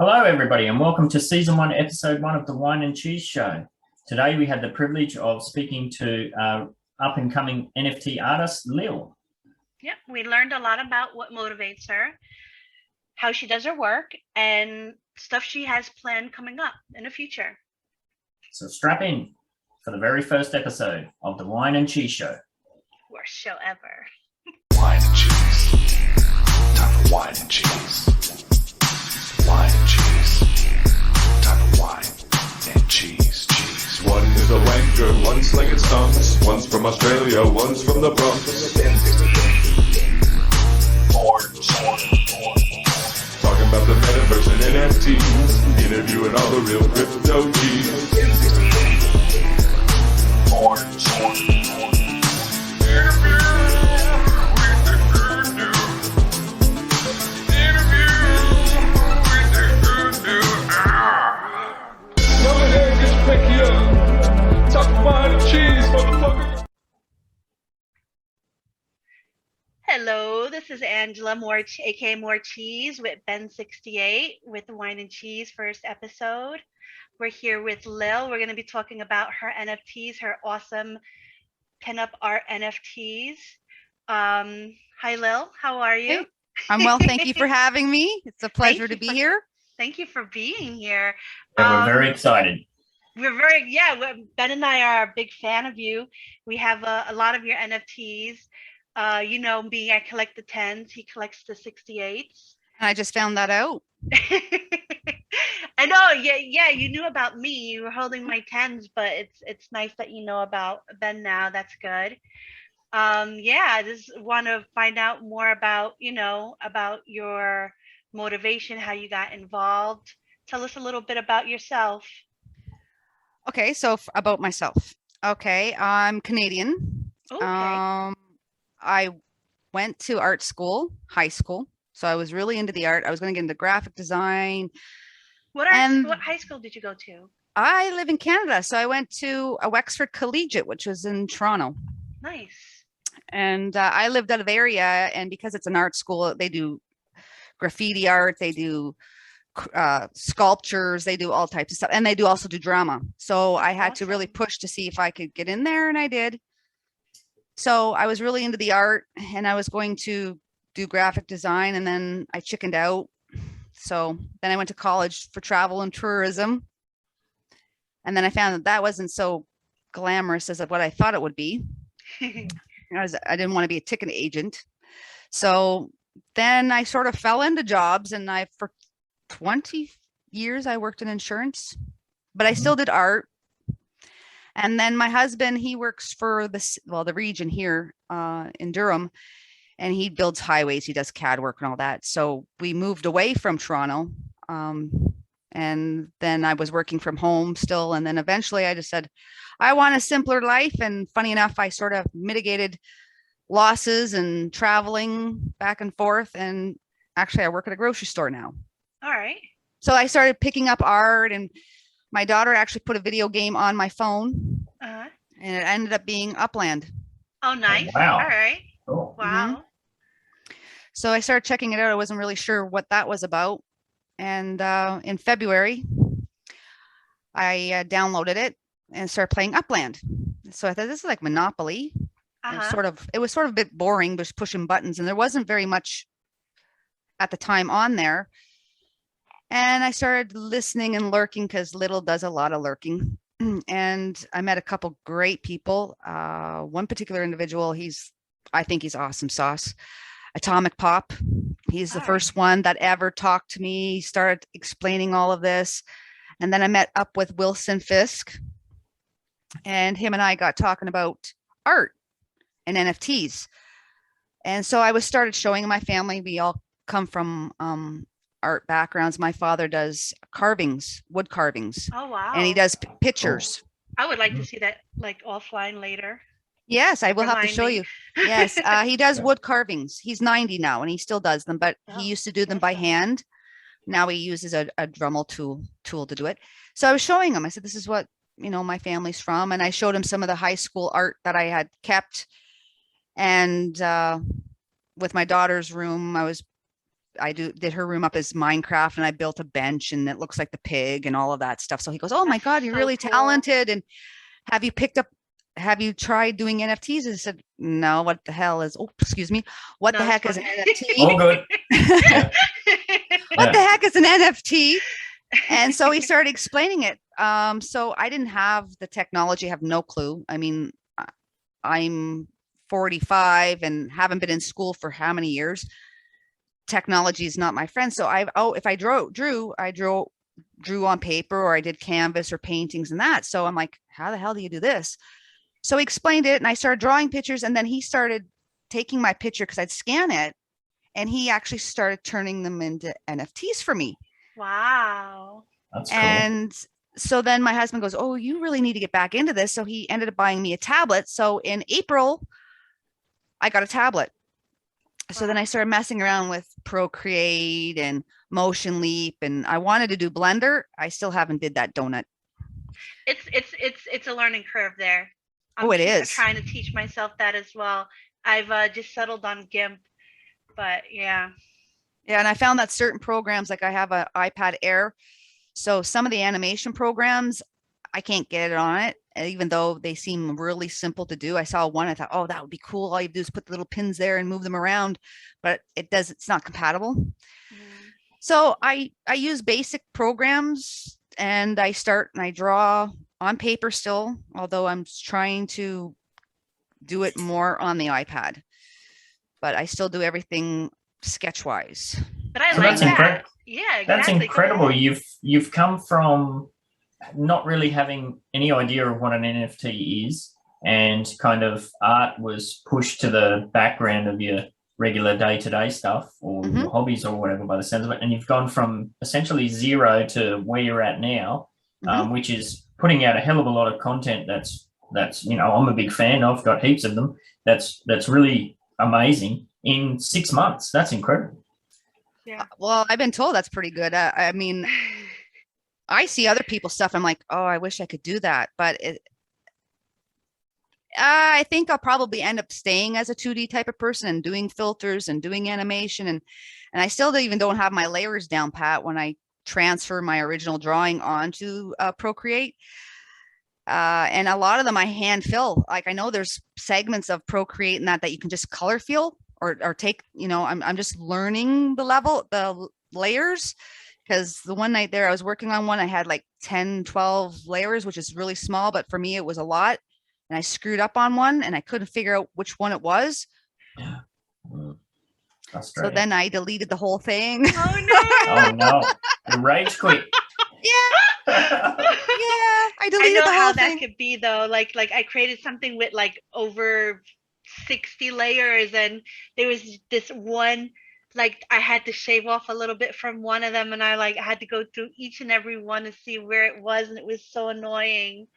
Hello, everybody, and welcome to Season 1, Episode 1 of the Whine and Cheese Show. Today, we had the privilege of speaking to up-and-coming NFT artist, Lil. Yep, we learned a lot about what motivates her, how she does her work, and stuff she has planned coming up in the future. So strap in for the very first episode of the Whine and Cheese Show. Worst show ever. Whine and Cheese. Time for Whine and Cheese. Whine and Cheese. Time for Whine and Cheese. Cheese. One is a wanker, one's slinging stunts. One's from Australia, one's from the Bronx. Talking about the Metaverse and NFTs. Interviewing all the real crypto G's. Hello, this is Angela aka Morecheese with BEN68 with the Whine and Cheese first episode. We're here with Lil. We're going to be talking about her NFTs, her awesome pinup art NFTs. Hi, Lil. How are you? Hey, I'm well. Thank you for having me. It's a pleasure to be here. Thank you for being here. And we're very excited. Ben and I are a big fan of you. We have a lot of your NFTs. You know me, I collect the 10s. He collects the 68s. I just found that out. I know. Yeah. You knew about me. You were holding my 10s, but it's nice that you know about Ben now. That's good. I just want to find out more about about your motivation, how you got involved. Tell us a little bit about yourself. Okay, so about myself. Okay, I'm Canadian. Okay. I went to art school, high school. So I was really into the art. I was going to get into graphic design. What high school did you go to? I live in Canada. So I went to a Wexford Collegiate, which was in Toronto. Nice. And I lived out of area. And because it's an art school, they do graffiti art. They do sculptures. They do all types of stuff. And they do also do drama. So I had to really push to see if I could get in there. And I did. So I was really into the art and I was going to do graphic design, and then I chickened out. So then I went to college for travel and tourism. And then I found that that wasn't so glamorous as what I thought it would be. I didn't want to be a ticket agent. So then I sort of fell into jobs, and for 20 years, I worked in insurance, but I still did art. And then my husband, he works for the region here in Durham, and he builds highways. He does CAD work and all that. So we moved away from Toronto. And then I was working from home still. And then eventually I just said, I want a simpler life. And funny enough, I sort of mitigated losses and traveling back and forth. And actually I work at a grocery store now. All right. So I started picking up art, and my daughter actually put a video game on my phone, and it ended up being Upland. Oh, nice. Oh, wow. All right. Cool. Wow. Mm-hmm. So I started checking it out. I wasn't really sure what that was about. And in February, I downloaded it and started playing Upland. So I thought, this is like Monopoly. It was sort of a bit boring, just pushing buttons, and there wasn't very much at the time on there. And I started listening and lurking, because Little does a lot of lurking. And I met a couple great people. One particular individual, I think he's awesome sauce. Atomic Pop. He's the first one that ever talked to me. He started explaining all of this. And then I met up with Wilson Fisk, and him and I got talking about art and NFTs. And so I started showing my family. We all come from art backgrounds. My father does carvings, wood carvings. Oh, wow. And he does pictures. I would like to see that like offline later. Yes, I will have to show you. Yes, he does wood carvings. He's 90 now, and he still does them, but he used to do them by hand. Now he uses a Dremel tool to do it. So I was showing him. I said, this is what, my family's from. And I showed him some of the high school art that I had kept. And with my daughter's room, I was did her room up as Minecraft, and I built a bench and it looks like the pig and all of that stuff. So he goes, oh my God, you're so really cool. talented. And have you tried doing NFTs? And I said, no, what the hell is, what the heck is an NFT? All good. Yeah. What the heck is an NFT? And so he started explaining it. So I didn't have the technology, I have no clue. I mean, I'm 45 and haven't been in school for how many years? Technology is not my friend. So if I drew on paper, or I did canvas or paintings and that. So I'm like, how the hell do you do this? So he explained it, and I started drawing pictures, and then he started taking my picture because I'd scan it, and he actually started turning them into NFTs for me. Wow. That's cool. And so then my husband goes, oh, you really need to get back into this. So he ended up buying me a tablet. So in April, I got a tablet. So then I started messing around with Procreate and Motion Leap, and I wanted to do Blender. I still haven't did that donut. It's a learning curve there. It is. Trying to teach myself that as well. I've just settled on GIMP, but yeah. Yeah, and I found that certain programs, like I have an iPad Air, so some of the animation programs, I can't get it on it, even though they seem really simple to do. I saw one, I thought, oh, that would be cool. All you do is put the little pins there and move them around, but it's not compatible. So I use basic programs, and I draw on paper still, although I'm trying to do it more on the iPad, but I still do everything sketch wise. But I like that. Yeah, exactly. That's incredible. You've come from not really having any idea of what an NFT is, and kind of art was pushed to the background of your regular day-to-day stuff, or your hobbies or whatever, by the sense of it. And you've gone from essentially zero to where you're at now, which is putting out a hell of a lot of content that's I'm a big fan of, got heaps of them. That's really amazing in 6 months. That's incredible. Yeah. Well, I've been told that's pretty good. I mean, I see other people's stuff. I'm like, oh, I wish I could do that. But I think I'll probably end up staying as a 2D type of person and doing filters and doing animation. And I still even don't have my layers down pat when I transfer my original drawing onto Procreate. And a lot of them I hand fill. Like, I know there's segments of Procreate and that you can just color fill or take, I'm just learning the layers. Because the one night there, I was working on one, I had like 10, 12 layers, which is really small, but for me, it was a lot. And I screwed up on one, and I couldn't figure out which one it was. Yeah. So then I deleted the whole thing. Oh, no. Oh, no. The rage quit. Yeah. I deleted the whole thing. I know how thing. that could be, though. Like I created something with like over 60 layers, and there was this one, like I had to shave off a little bit from one of them, and I had to go through each and every one to see where it was, and it was so annoying.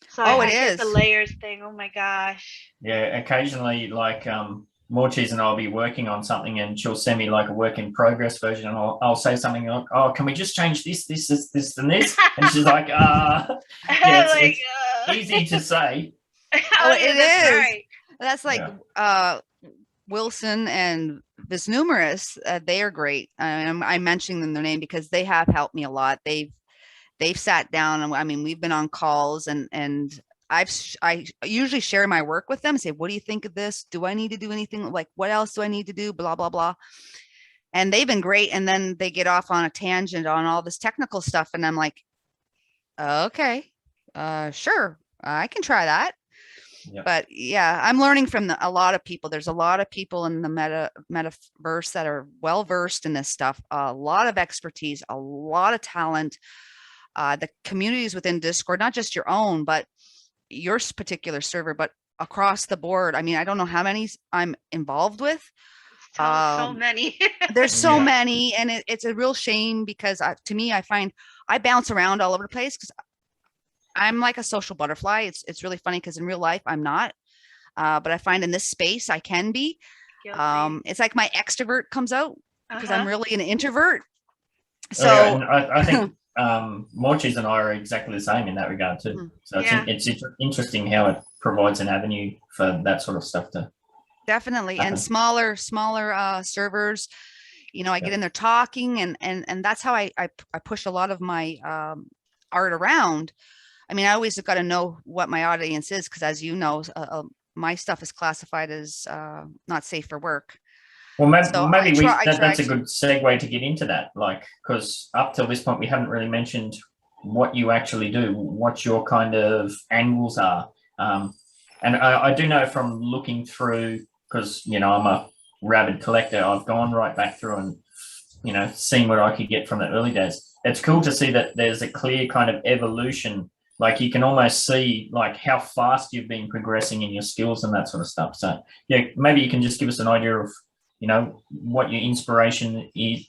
So it is the layers thing. Oh my gosh. Yeah, occasionally, like Morecheese and I'll be working on something, and she'll send me like a work in progress version, and I'll say something like, "Oh, can we just change this, and this?" And she's like, yeah, it's easy to say. It is. Right. That's like Wilson and Visnumerous. They are great. I'm mentioning them their name because they have helped me a lot. They've sat down, and I mean, we've been on calls, and I usually share my work with them, say, what do you think of this? Do I need to do anything? Like, what else do I need to do? Blah, blah, blah. And they've been great. And then they get off on a tangent on all this technical stuff. And I'm like, okay, sure, I can try that. Yeah. But yeah, I'm learning from a lot of people. There's a lot of people in the metaverse that are well-versed in this stuff, a lot of expertise, a lot of talent. The communities within Discord, not just your own, but your particular server, but across the board. I mean, I don't know how many I'm involved with. So many. There's so many, and it's a real shame because to me, I find I bounce around all over the place because I'm like a social butterfly. It's really funny because in real life I'm not, but I find in this space I can be. It's like my extrovert comes out because I'm really an introvert. So I think Morecheese and I are exactly the same in that regard too. So it's interesting how it provides an avenue for that sort of stuff to definitely happen. And smaller servers, You know, I get in there talking, and that's how I push a lot of my art around. I mean, I always got to know what my audience is, because as you know, my stuff is classified as not safe for work. Well, maybe, So that's a good segue to get into that, like, because up till this point, we haven't really mentioned what you actually do, what your kind of angles are. And I do know from looking through, because, you know, I'm a rabid collector, I've gone right back through and, you know, seen what I could get from the early days. It's cool to see that there's a clear kind of evolution. Like, you can almost see like how fast you've been progressing in your skills and that sort of stuff. So yeah, maybe you can just give us an idea of, you know, what your inspiration is,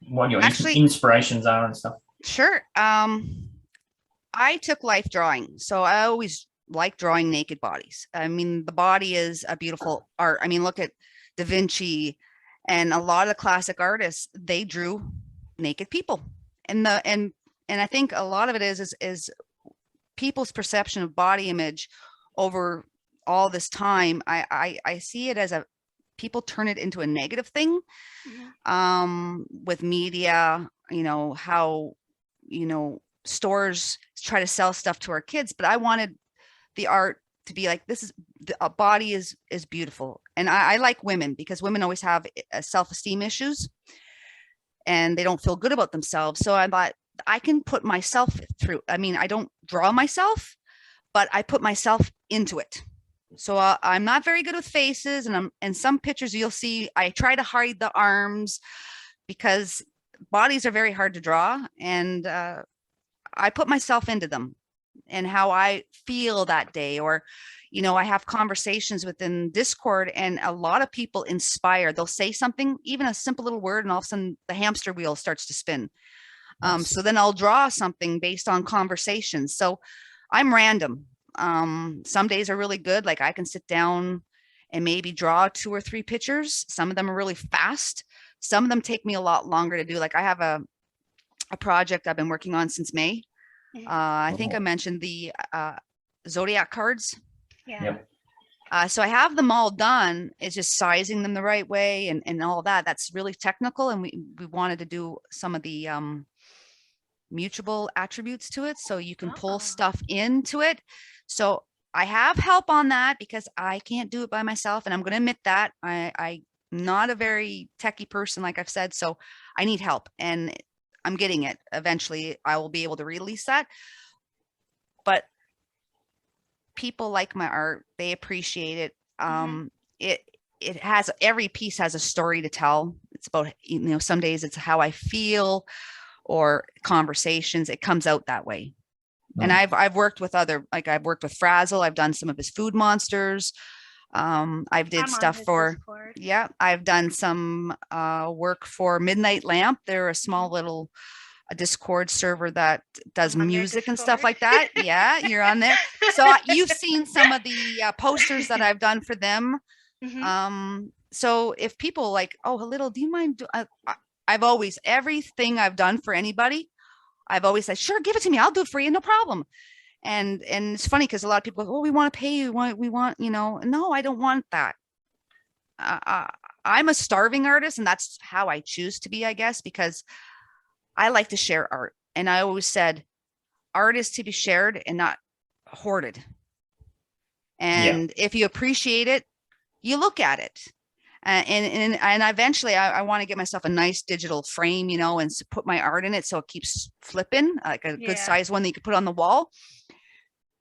what your inspirations are and stuff. Sure. I took life drawing, so I always like drawing naked bodies. I mean, the body is a beautiful art. I mean, look at Da Vinci and a lot of the classic artists, they drew naked people. And I think a lot of it is people's perception of body image over all this time. I see it as people turn it into a negative thing. With media, you know, how, you know, stores try to sell stuff to our kids, but I wanted the art to be like, this is a body is beautiful. And I like women, because women always have self-esteem issues and they don't feel good about themselves. So I thought I can put myself through. I mean, I don't draw myself, but I put myself into it. So I'm not very good with faces, and some pictures you'll see, I try to hide the arms because bodies are very hard to draw, and I put myself into them and how I feel that day. Or, you know, I have conversations within Discord, and a lot of people inspire. They'll say something, even a simple little word, and all of a sudden the hamster wheel starts to spin. So then I'll draw something based on conversations. So I'm random. Some days are really good. Like, I can sit down and maybe draw 2 or 3 pictures. Some of them are really fast. Some of them take me a lot longer to do. Like, I have a project I've been working on since May. I think I mentioned the Zodiac cards. Yeah. So I have them all done. It's just sizing them the right way and all that. That's really technical. And we wanted to do some of the mutable attributes to it, so you can pull stuff into it. So I have help on that because I can't do it by myself, and I'm going to admit that I'm not a very techie person, like I've said, so I need help, and I'm getting it. Eventually I will be able to release that. But people like my art, they appreciate it. It has, every piece has a story to tell. It's about, you know, some days it's how I feel or conversations. It comes out that way. And I've worked with I've worked with Frazzle. I've done some of his food monsters. I've did stuff for Discord. Yeah, I've done some work for Midnight Lamp. They're a small little Discord server that does music and stuff like that. Yeah, you're on there. So you've seen some of the posters that I've done for them. So if people like, oh, Little, do you mind? I've always, everything I've done for anybody, I've always said, sure, give it to me. I'll do it for you. No problem. And it's funny because a lot of people go, oh, we want to pay you. We want, you know, no, I don't want that. I'm a starving artist, and that's how I choose to be, I guess, because I like to share art. And I always said, art is to be shared and not hoarded. And if you appreciate it, you look at it. And eventually I want to get myself a nice digital frame, you know, and put my art in it so it keeps flipping, like a good size one that you could put on the wall.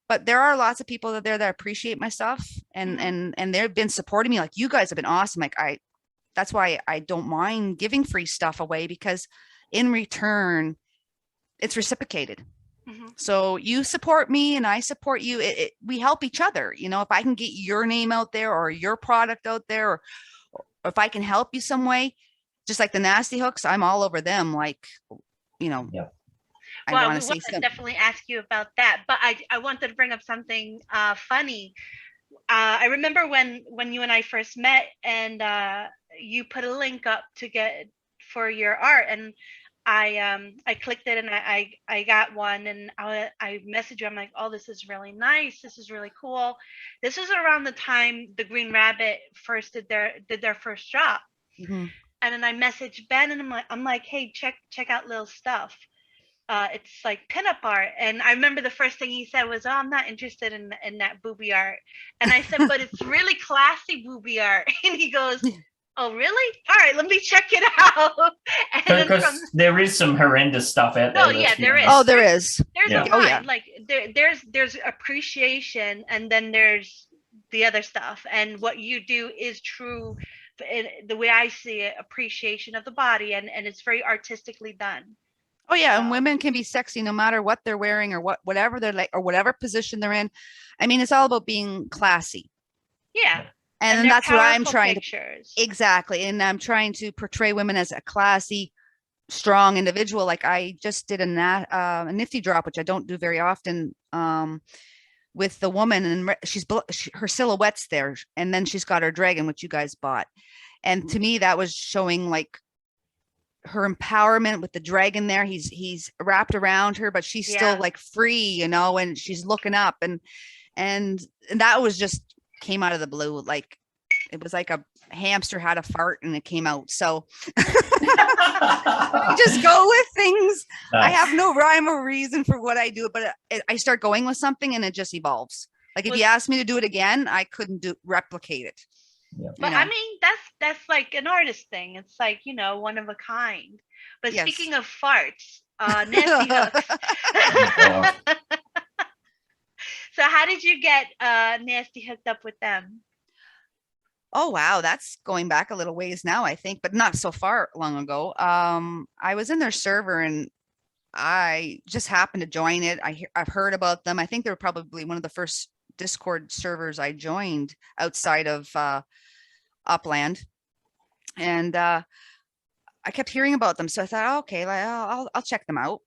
But there are lots of people out there that appreciate my stuff, and they've been supporting me. Like, you guys have been awesome. Like, that's why I don't mind giving free stuff away, because in return, it's reciprocated. So you support me and I support you. We help each other. You know, if I can get your name out there or your product out there, or if I can help you some way, just like the Nasty Hooks, I'm all over them. Like, you know, well, I want to definitely ask you about that, but I wanted to bring up something funny. I remember when you and I first met, and you put a link up to get for your art, and I clicked it, and I got one, and I messaged you. I'm like, oh, this is really nice. This is really cool. This is around the time the Green Rabbit first did their first drop. and then I messaged Ben, and I'm like, hey, check out Lil stuff. It's like pinup art. And I remember the first thing he said was, oh, I'm not interested in that booby art. And I said, but it's really classy booby art. And he goes, oh, really? All right, let me check it out. And because there is some horrendous stuff out there. Oh yeah, there is. Oh, there is. There's Yeah. a line. Like there's appreciation, and then there's the other stuff. And what you do is true, the way I see it, appreciation of the body, and it's very artistically done. Oh yeah, and women can be sexy no matter what they're wearing or whatever they're like, or whatever position they're in. I mean, it's all about being classy. Yeah. And that's what I'm trying pictures. to exactly. And I'm trying to portray women as a classy, strong individual. Like I just did a nifty drop, which I don't do very often, with the woman, and her silhouette's there, and then she's got her dragon, which you guys bought. And to me, that was showing like her empowerment with the dragon there. He's wrapped around her, but she's still like free, you know, and she's looking up, and that was just came out of the blue. Like it was like a hamster had a fart and it came out. So I just go with things. Nice. I have no rhyme or reason for what I do, but I start going with something and it just evolves. Like if you asked me to do it again, I couldn't replicate it. Yeah. But I mean, that's like an artist thing. It's like, you know, one of a kind. But speaking of farts, nasty hooks. So how did you get Nasty hooked up with them? Oh, wow. That's going back a little ways now, I think, but not so far long ago. I was in their server and I just happened to join it. I've heard about them. I think they were probably one of the first Discord servers I joined outside of Upland. And I kept hearing about them. So I thought, okay, I'll check them out.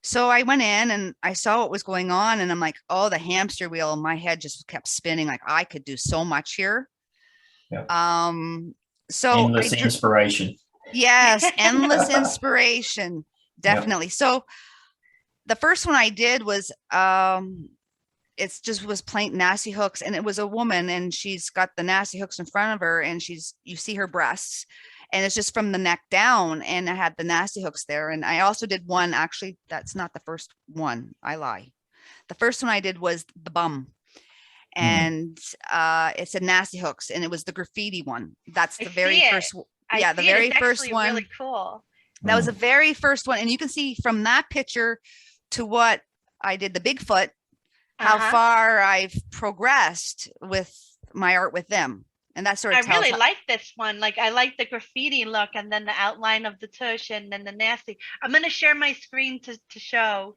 So I went in and I saw what was going on, and I'm like, oh, the hamster wheel in my head just kept spinning. Like I could do so much here. Yeah. So endless inspiration. Yes, endless inspiration. Definitely. Yeah. So the first one I did was it's just was plain nasty hooks, and it was a woman, and she's got the nasty hooks in front of her, and you see her breasts. And it's just from the neck down, and I had the nasty hooks there. And I also did one, actually, that's not the first one. I lie. The first one I did was the bum. And it said nasty hooks, and it was the graffiti one. That's the very first. Yeah, the very first one. Really cool. That was the very first one. And you can see from that picture to what I did the Bigfoot, how far I've progressed with my art with them. And that sort of I really like this one. Like I like the graffiti look, and then the outline of the tush, and then the nasty. I'm going to share my screen to show.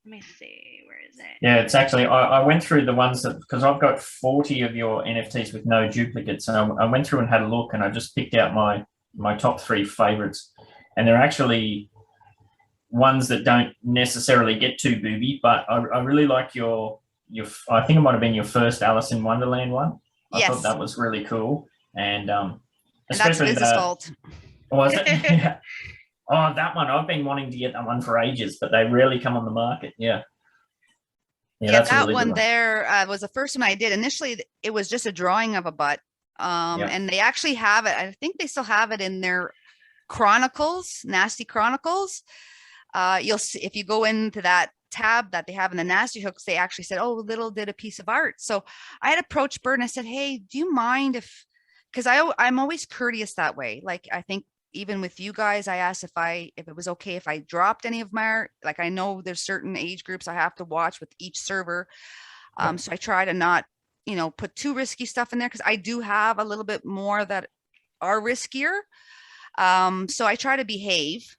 Let me see. Where is it? Yeah, it's actually, I went through the ones that, because I've got 40 of your NFTs with no duplicates. And I went through and had a look, and I just picked out my top 3 favorites. And they're actually ones that don't necessarily get too booby, but I really like your I think it might have been your first Alice in Wonderland one. I thought that was really cool. And especially that's Liz's fault. Was it? Yeah. Oh, that one. I've been wanting to get that one for ages, but they rarely come on the market. Yeah. Yeah, that's that really one there was the first one I did. Initially, it was just a drawing of a butt. And they actually have it. I think they still have it in their Chronicles, Nasty Chronicles. You'll see if you go into that tab that they have in the nasty hooks, they actually said, oh, Little did a piece of art. So I had approached Bert and I said, hey, do you mind if, because I'm always courteous that way. Like I think even with you guys, I asked if it was okay if I dropped any of my art. Like I know there's certain age groups I have to watch with each server. So I try to not, put too risky stuff in there, because I do have a little bit more that are riskier. So I try to behave.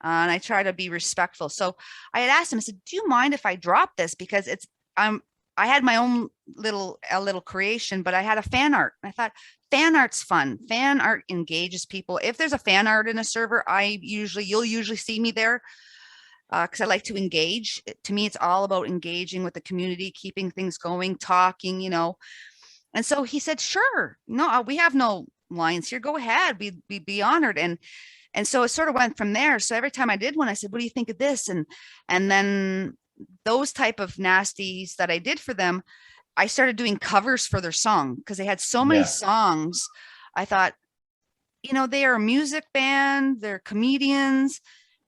And I try to be respectful. So I had asked him, I said, do you mind if I drop this? Because I had my own little creation, but I had a fan art. And I thought fan art's fun. Fan art engages people. If there's a fan art in a server, you'll usually see me there because I like to engage. To me, it's all about engaging with the community, keeping things going, talking, And so he said, sure, no, we have no lines here. Go ahead. We'd be honored. And so it sort of went from there. So every time I did one, I said, what do you think of this? And then those type of nasties that I did for them, I started doing covers for their song because they had so many songs. I thought, you know, they are a music band, they're comedians,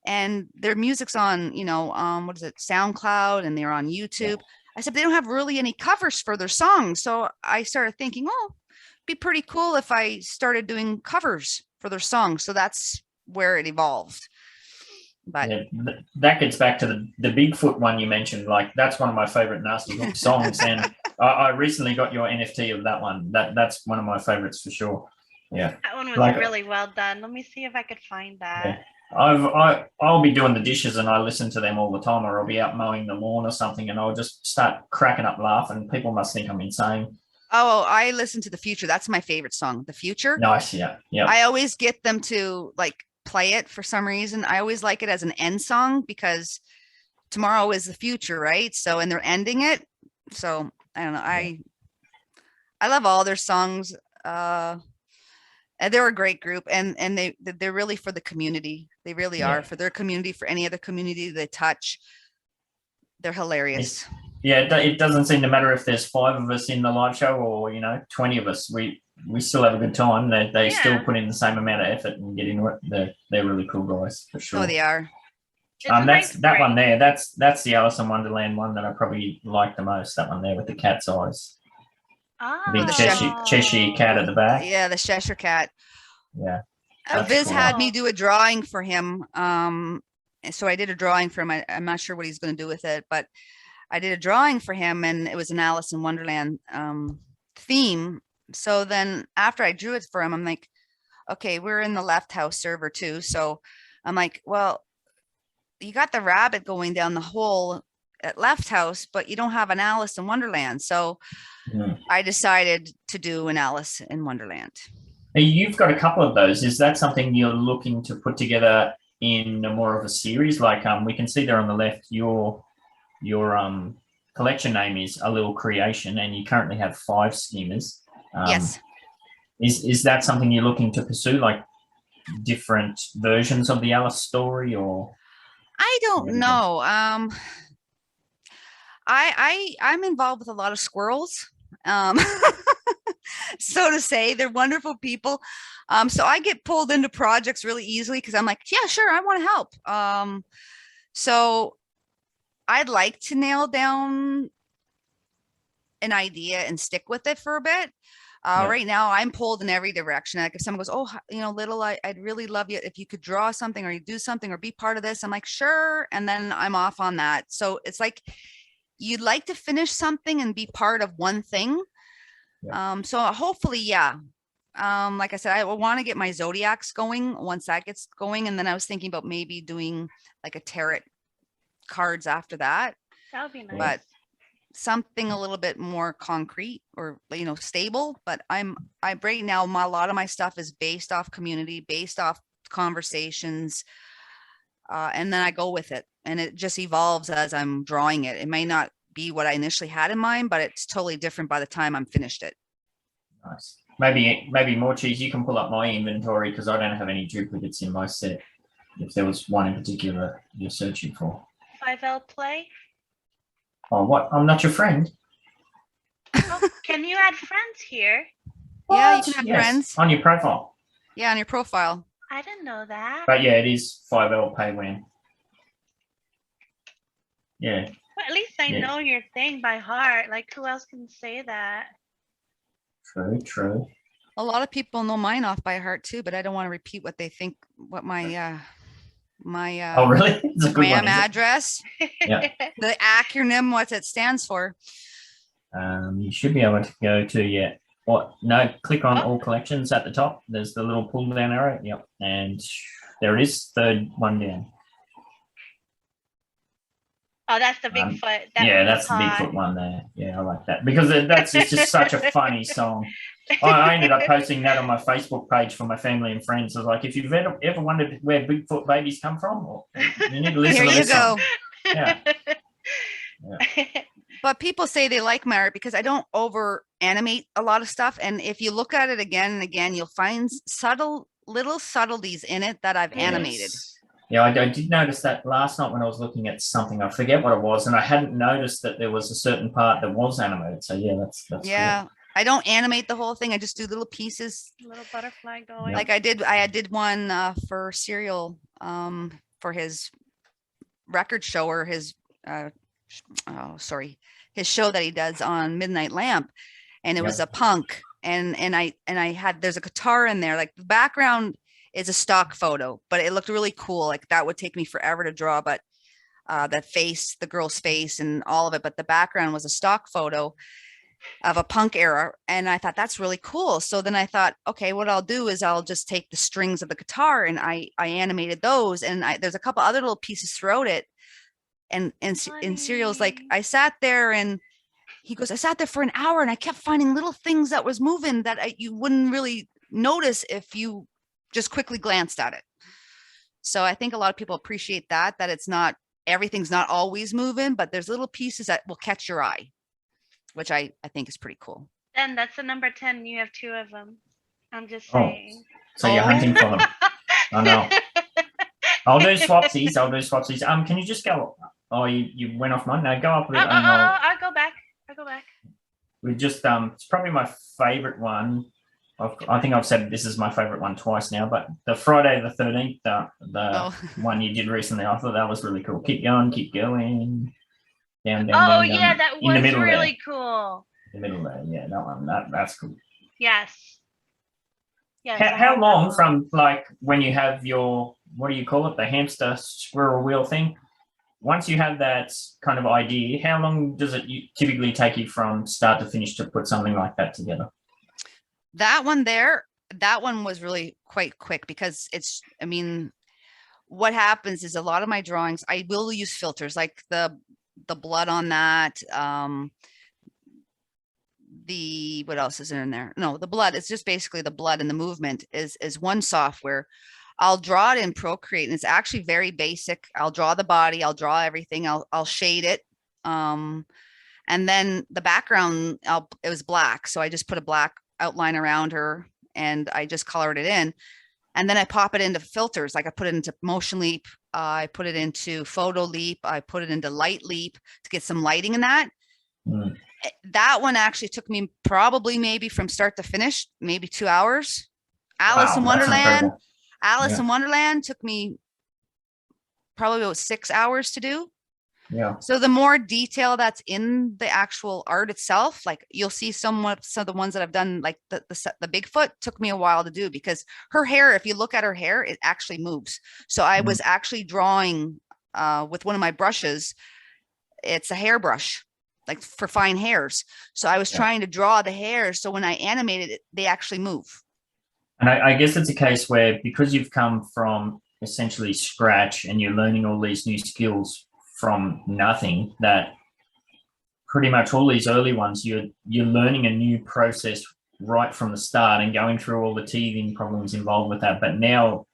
and their music's on, you know, what is it, SoundCloud, and they're on YouTube. I said, they don't have really any covers for their songs. So I started thinking, oh, it'd be pretty cool if I started doing covers for their songs. So that's where it evolved. But yeah, that gets back to the Bigfoot one you mentioned. Like, that's one of my favorite Nasty Hook songs. And I recently got your NFT of that one. That's one of my favorites for sure. Yeah. That one was Like- really well done. Let me see if I could find that. Yeah. I'll be doing the dishes and I listen to them all the time, or I'll be out mowing the lawn or something, and I'll just start cracking up laughing. People must think I'm insane. oh, I listen to The Future. That's my favorite song, The Future. Nice, yeah. I always get them to like play it for some reason. I always like it as an end song because tomorrow is the future, right? So, and they're ending it. So I don't know. I love all their songs. And they're a great group, and they're really for the community. They really are for their community, for any other community they touch. They're hilarious. It doesn't seem to matter if there's 5 of us in the live show or 20 of us. We still have a good time. They still put in the same amount of effort and get into it. They're really cool guys for sure. Oh, they are. That's that one there. That's the Alice in Wonderland one that I probably like the most. That one there with the cat's eyes. Big Cheshire Cat at the back. Yeah, the Cheshire Cat. Yeah. Viz cool. had me do a drawing for him. So I did a drawing for him. I'm not sure what he's going to do with it, but I did a drawing for him, and it was an Alice in Wonderland theme. So then after I drew it for him, I'm like, okay, we're in the left house server too. So I'm like, well, you got the rabbit going down the hole at left house, but you don't have an Alice in Wonderland. So I decided to do an Alice in Wonderland. Hey, you've got a couple of those. Is that something you're looking to put together in more of a series? Like we can see there on the left, your collection name is alilcreation, and you currently have 5 schemas. Yes. Is that something you're looking to pursue, like different versions of the Alice story, or? I don't know. I'm involved with a lot of squirrels. So to say, they're wonderful people. So I get pulled into projects really easily because I'm like, yeah, sure, I want to help. So I'd like to nail down an idea and stick with it for a bit. Right now I'm pulled in every direction. Like if someone goes, oh, Little, I'd really love you if you could draw something or you do something or be part of this. I'm like, sure. And then I'm off on that. So it's like, you'd like to finish something and be part of one thing. So hopefully, like I said, I want to get my zodiacs going once that gets going. And then I was thinking about maybe doing like a tarot cards after that. That would be nice. But something a little bit more concrete or, stable. But I right now, a lot of my stuff is based off community, based off conversations. And then I go with it, and it just evolves as I'm drawing it. It may not be what I initially had in mind, but it's totally different by the time I'm finished it. Nice. Maybe Morecheese, you can pull up my inventory because I don't have any duplicates in my set. If there was one in particular you're searching for. 5L play. Oh, what? I'm not your friend. Oh, can you add friends here? Yeah, you can have Yes, friends. on your profile. Yeah, on your profile. I didn't know that. But yeah, it is 5L Paywin. Yeah. Well, at least I know your thing by heart. Like, who else can say that? True. A lot of people know mine off by heart too, but I don't want to repeat what they think, what my Oh, really? It's a good RAM one, is it? address, Yeah. the acronym, what it stands for. You should be able to go to click on all collections at the top. There's the little pull down arrow. Yep. And there it is, third one down. Oh, that's the Bigfoot. That's the Bigfoot one there. Yeah, I like that because it's just such a funny song. I ended up posting that on my Facebook page for my family and friends. I was like, if you've ever wondered where Bigfoot babies come from, you need to listen to this song. Yeah. But people say they like my art because I don't over animate a lot of stuff. And if you look at it again and again, you'll find little subtleties in it that I've animated. Yeah, I did notice that last night when I was looking at something. I forget what it was, and I hadn't noticed that there was a certain part that was animated. So yeah, that's yeah. Cool. I don't animate the whole thing. I just do little pieces. Little butterfly going. Like I did one for Serial for his record show or his his show that he does on Midnight Lamp, and it was a punk, and I had, there's a guitar in there. Like the background is a stock photo, but it looked really cool. Like that would take me forever to draw, but the girl's face and all of it, but the background was a stock photo of a punk era. And I thought that's really cool. So then I thought, okay, what I'll do is I'll just take the strings of the guitar, and I animated those. And there's a couple other little pieces throughout it. And in Serial's like, I sat there, and he goes, I sat there for an hour and I kept finding little things that was moving that you wouldn't really notice if you just quickly glanced at it. So I think a lot of people appreciate that it's not, everything's not always moving, but there's little pieces that will catch your eye, which I think is pretty cool. Then that's the number 10. You have 2 of them. I'm just saying. So you're hunting for them. I know. I'll do swapsies. Can you just go? Oh, you went off mine. No, go up a bit. I'll go back. We just it's probably my favorite one. I think I've said this is my favorite one twice now, but the Friday the 13th, the one you did recently, I thought that was really cool. Keep going. Down, that in the was middle really there. cool. The middle there, yeah, that one. That's cool. Yes. How long from like when you have your, what do you call it, the hamster squirrel wheel thing? Once you have that kind of idea, how long does it typically take you from start to finish to put something like that together? That one was really quite quick, because what happens is a lot of my drawings, I will use filters, like the blood on that. What else is in there? No, the blood, it's just basically the blood, and the movement is one software. I'll draw it in Procreate, and it's actually very basic. I'll draw the body, I'll draw everything, I'll shade it. And then the background, it was black. So I just put a black outline around her, and I just colored it in. And then I pop it into filters. Like I put it into Motion Leap. I put it into Photo Leap. I put it into Light Leap to get some lighting in that. That one actually took me probably maybe from start to finish, maybe 2 hours. Alice in Wonderland took me probably about 6 hours to do. Yeah. So the more detail that's in the actual art itself, like you'll see some of the ones that I've done, like the Bigfoot took me a while to do, because her hair, if you look at her hair, it actually moves. So I was actually drawing with one of my brushes. It's a hairbrush, like for fine hairs. So I was trying to draw the hair, so when I animated it, they actually move. And I guess it's a case where, because you've come from essentially scratch and you're learning all these new skills from nothing, that pretty much all these early ones, you're learning a new process right from the start and going through all the teething problems involved with that. But now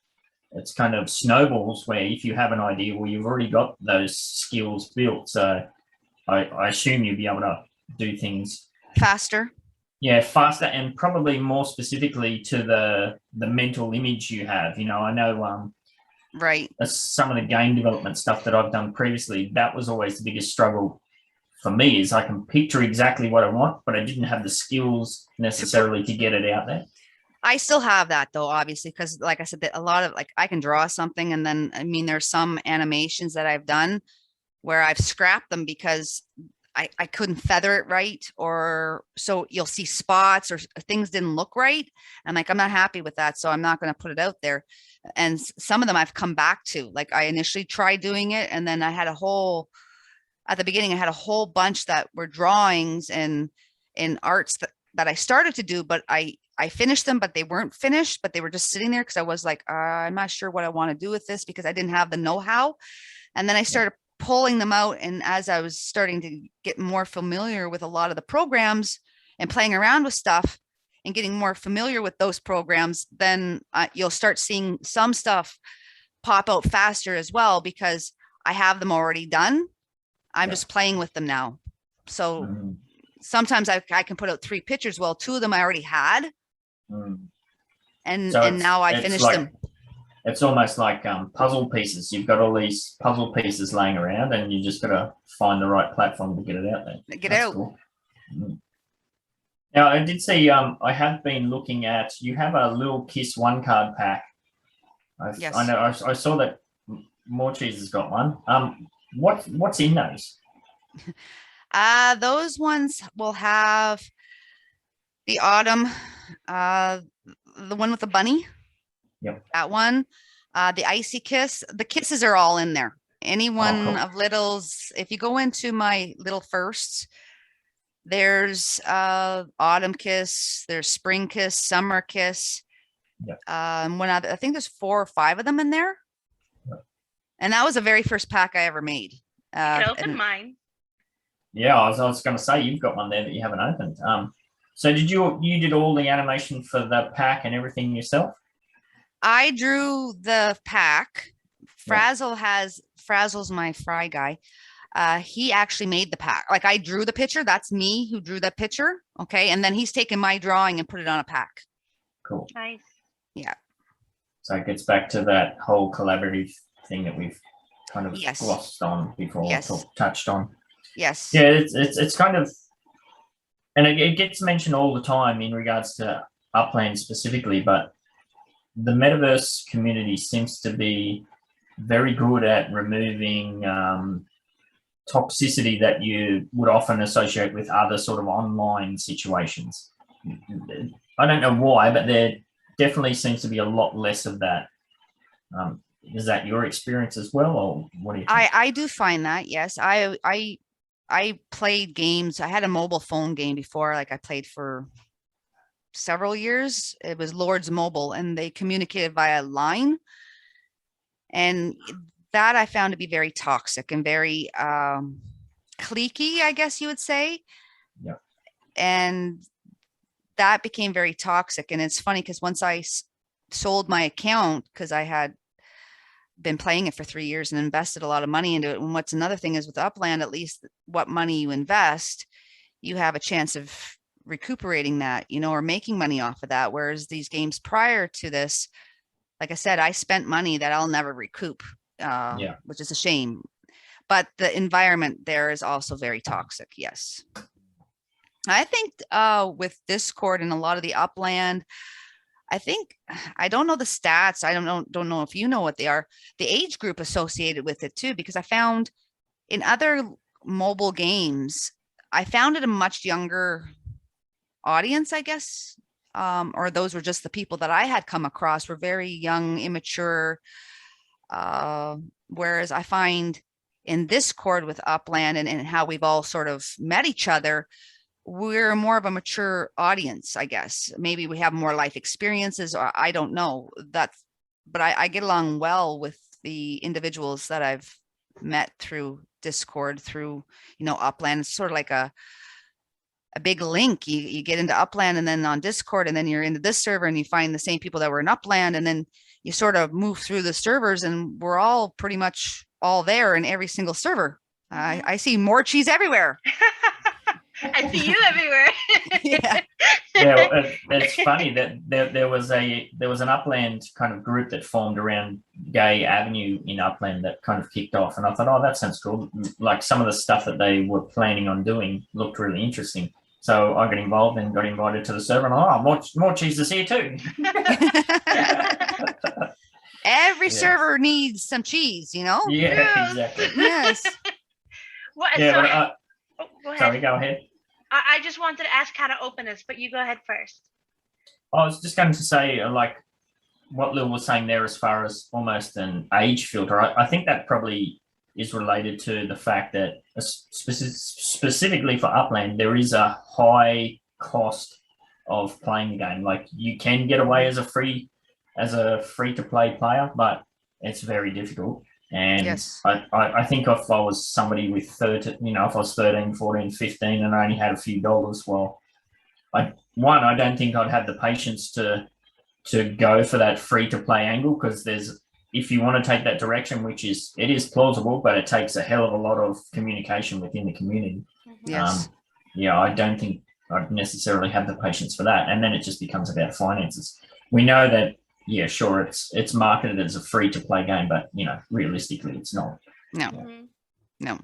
it's kind of snowballs, where if you have an idea, well, you've already got those skills built. So I assume you'll be able to do things faster. Yeah, faster, and probably more specifically to the mental image you have. I know right. Some of the game development stuff that I've done previously, that was always the biggest struggle for me, is I can picture exactly what I want, but I didn't have the skills necessarily to get it out there. I still have that though, obviously, because like I said, that a lot of, like, I can draw something, and then there's some animations that I've done where I've scrapped them because I couldn't feather it right, or so you'll see spots or things didn't look right. I'm like, I'm not happy with that, so I'm not going to put it out there. And some of them I've come back to. Like I initially tried doing it, and then at the beginning I had a whole bunch that were drawings and in arts that I started to do, but I finished them, but they weren't finished, but they were just sitting there because I was like, I'm not sure what I want to do with this, because I didn't have the know-how. And then I started pulling them out, and as I was starting to get more familiar with a lot of the programs and playing around with stuff and getting more familiar with those programs, then you'll start seeing some stuff pop out faster as well, because I have them already done. I'm just playing with them now. So sometimes I can put out 3 pictures. Well, 2 of them I already had, and now I finished them. It's almost like puzzle pieces. You've got all these puzzle pieces laying around, and you just got to find the right platform to get it out there. That's out. Cool. Now, I did see, I have been looking at, you have a little Kiss one card pack. Yes. I know, I saw that Morecheese has got one. What's in those? Those ones will have the autumn, the one with the bunny. Yep. That one, the icy kiss. The kisses are all in there. Any one cool. of littles. If you go into my little firsts, there's autumn kiss, there's spring kiss, summer kiss. Yep. I think there's 4 or 5 of them in there. Yep. And that was the very first pack I ever made. I can open mine. Yeah, I was going to say you've got one there that you haven't opened. So did you did all the animation for the pack and everything yourself? I drew the pack. Frazzle's my fry guy. He actually made the pack. Like I drew the picture. That's me who drew that picture. Okay. And then he's taken my drawing and put it on a pack. Cool. Nice. Yeah. So it gets back to that whole collaborative thing that we've kind of Yes. glossed on before, Yes. touched on. Yes. Yeah, it's kind of, and it gets mentioned all the time in regards to Upland specifically, but the Metaverse community seems to be very good at removing toxicity that you would often associate with other sort of online situations. I don't know why, but there definitely seems to be a lot less of that. Is that your experience as well, or what do you think? I do find that, yes. I played games. I had a mobile phone game before, like I played for several years. It was Lord's Mobile, and they communicated via line. And that I found to be very toxic and very cliquey, I guess you would say. Yeah. And that became very toxic. And it's funny because once I sold my account, because I had been playing it for 3 years and invested a lot of money into it. And what's another thing is with Upland, at least what money you invest, you have a chance of recuperating that, or making money off of that. Whereas these games prior to this, like I said, I spent money that I'll never recoup, which is a shame. But the environment there is also very toxic. Yes. I think with Discord and a lot of the Upland, I don't know the stats. I don't know if you know what they are. The age group associated with it too, because I found in other mobile games, I found it a much younger audience, I guess. Or those were just the people that I had come across were very young, immature. Whereas I find in Discord with Upland and how we've all sort of met each other, we're more of a mature audience, I guess. Maybe we have more life experiences, or I don't know. But I get along well with the individuals that I've met through Discord, through, Upland. It's sort of like a big link. You get into Upland and then on Discord, and then you're into this server and you find the same people that were in Upland, and then you sort of move through the servers, and we're all pretty much all there in every single server. I see Morecheese everywhere. I see you everywhere. Yeah. Yeah, it's funny that there was an Upland kind of group that formed around Gay Avenue in Upland that kind of kicked off, and I thought, oh, that sounds cool. Like some of the stuff that they were planning on doing looked really interesting. So I got involved and got invited to the server, and Morecheese is here too. Every server needs some cheese, Yeah, exactly. Yes. What? Yeah, go ahead. Sorry, go ahead. I just wanted to ask how to open this, but you go ahead first. I was just going to say, like what Lil was saying there as far as almost an age filter, I think that probably is related to the fact that specifically for Upland, there is a high cost of playing the game. Like you can get away as a free to play player, but it's very difficult. And yes. I think if I was somebody with 13, if I was 13, 14, 15 and I only had a few dollars, well, I don't think I'd have the patience to go for that free to play angle, because if you want to take that direction, it is plausible, but it takes a hell of a lot of communication within the community. Yes. I don't think I'd necessarily have the patience for that. And then it just becomes about finances. We know that, yeah, sure, it's marketed as a free to play game, but realistically it's not. No. Mhm. No.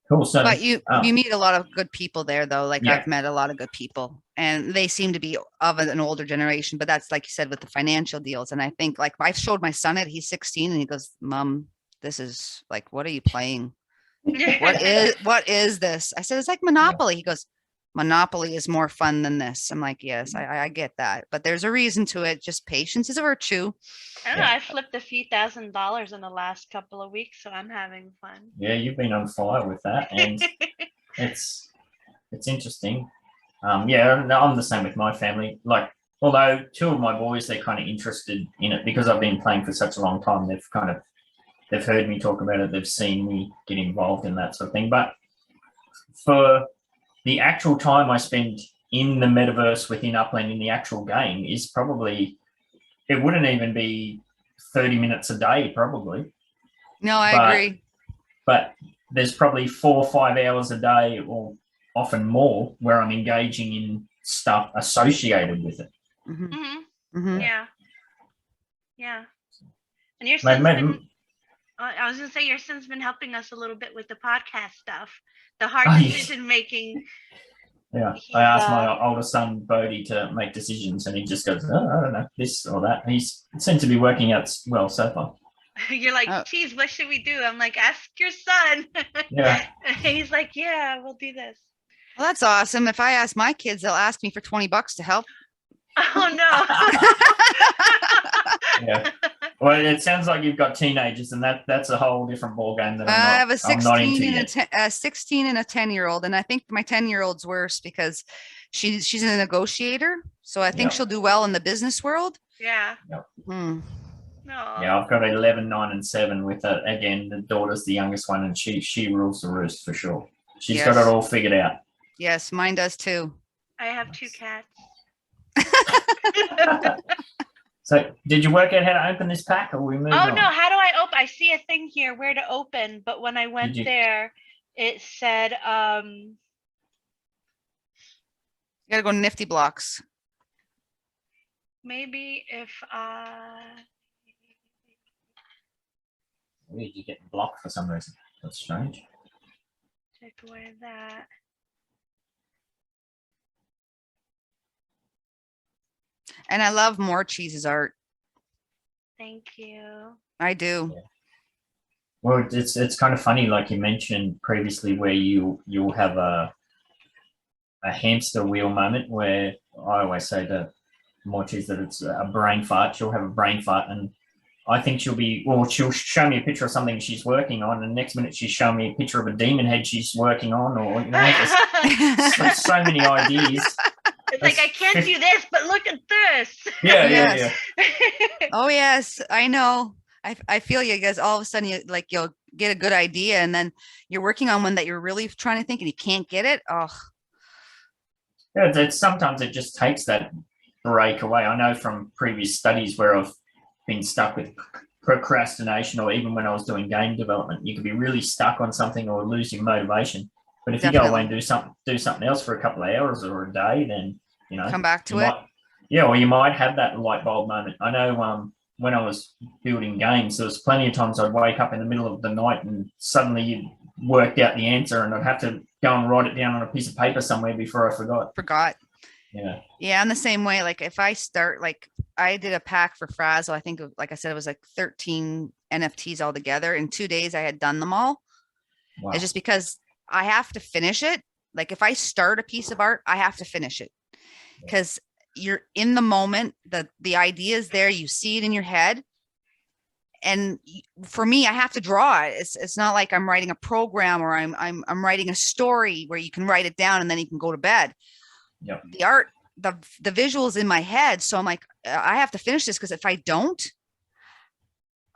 Cool. So, But you meet a lot of good people there, though. Like Yeah. I've met a lot of good people, and they seem to be of an older generation. But that's like you said with the financial deals. And I think like I showed my son it. He's 16, and he goes, "Mom, this is like, what are you playing? What is this?" I said, "It's like Monopoly." He goes, "Monopoly is more fun than this." I'm like, "Yes, I get that, but there's a reason to it. Just patience is a virtue." I don't know. I flipped a few $1,000s in the last couple of weeks, so I'm having fun. yeah, you've been on fire with that, and it's interesting. Yeah, no, I'm the same with my family. Like, although two of my boys, they're kind of interested in it because I've been playing for such a long time. They've heard me talk about it. They've seen me get involved in that sort of thing. But for the actual time I spend in the metaverse within Upland in the actual game is probably, it wouldn't even be 30 minutes a day, probably. No, I But- agree. But there's probably 4 or 5 hours a day, or often more, where I'm engaging in stuff associated with it. Mhm, Hmm. mhm. Yeah. And your My- son's my- been, I was gonna say your son's been helping us a little bit with the podcast stuff, the hard yes. decision making. Yeah, He's, I asked my older son Bodie to make decisions, and he just goes, "Oh, I don't know, this or that." He seems to be working out well so far. You're like, Oh. "Geez, what should we do?" I'm like, "Ask your son." Yeah, He's like, "Yeah, we'll do this." Well, that's awesome. If I ask my kids, they'll ask me for $20 to help. Oh no. yeah. Well, it sounds like you've got teenagers, and that's a whole different ballgame that I have a I'm not 16 into and yet. a 16 and a 10-year-old, and I think my 10-year-old's worse because she's a negotiator, so I think Yeah. she'll do well in the business world. Yeah. Hmm. No. Yeah, I've got 11, 9, and 7 with it. Again, the daughter's the youngest one, and she rules the roost for sure. She's got Yes. it all figured out. Yes, mine does too. I have 2 cats. So, did you work out how to open this pack, or we moved Oh on? no, how do I open? I see a thing here where to open, but when I went you- there, it said You gotta go to Nifty Blocks. maybe if Weird, you're getting blocked for some reason. That's strange. take away that. And I love Morecheese's art. Thank you. I do. Well, it's kind of funny, like you mentioned previously, where you'll have a hamster wheel moment where I always say to Morecheese that it's a brain fart. She'll have a brain fart, and I think she'll show me a picture of something she's working on, and next minute she's showing me a picture of a demon head she's working on, or there's so many ideas. It's like, I can't do this, but look at this. Yeah. Yes. Oh yes, I know. I feel you guys. All of a sudden, you'll get a good idea, and then you're working on one that you're really trying to think, and you can't get it. Oh, Yeah, sometimes it just takes that break away. I know from previous studies where I've been stuck with procrastination, or even when I was doing game development, you could be really stuck on something or lose your motivation. But if you go away and do something else for a couple of hours or a day, then come back to it. Or you might have that light bulb moment. I know when I was building games, there was plenty of times I'd wake up in the middle of the night and suddenly you'd worked out the answer, and I'd have to go and write it down on a piece of paper somewhere before I forgot. Yeah. Yeah, I'm the same way. Like if I start, like I did a pack for Frazzle. I think, like I said, it was like 13 NFTs altogether. In 2 days, I had done them all. Wow. It's just because I have to finish it. Like if I start a piece of art, I have to finish it because you're in the moment. The idea is there. You see it in your head. And for me, I have to draw it. It's not like I'm writing a program or I'm writing a story where you can write it down and then you can go to bed. Yep. The art, the visuals in my head. So I'm like, I have to finish this because if I don't,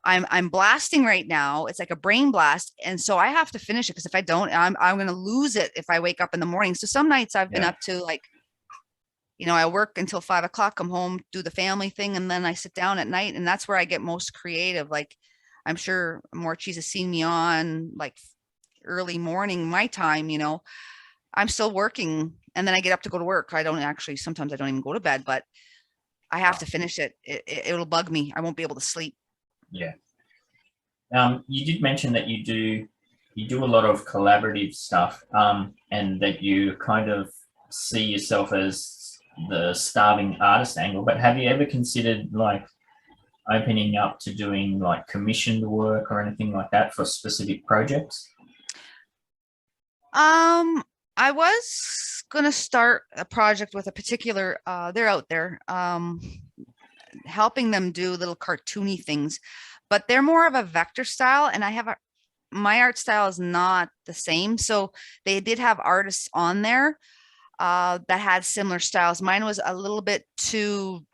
I'm blasting right now. It's like a brain blast. And so I have to finish it because if I don't, I'm going to lose it if I wake up in the morning. So some nights I've been up to like, I work until 5 o'clock, come home, do the family thing. And then I sit down at night, and that's where I get most creative. Like I'm sure Morecheese has seen me on like early morning, my time, I'm still working, and then I get up to go to work. Sometimes I don't even go to bed, but I have to finish it. It'll bug me. I won't be able to sleep. Yeah. You did mention that you do you do a lot of collaborative stuff, and that you kind of see yourself as the starving artist angle. But have you ever considered like opening up to doing like commissioned work or anything like that for specific projects? I was gonna start a project with a particular, they're out there, helping them do little cartoony things, but they're more of a vector style, and my art style is not the same. So they did have artists on there that had similar styles. Mine was a little bit too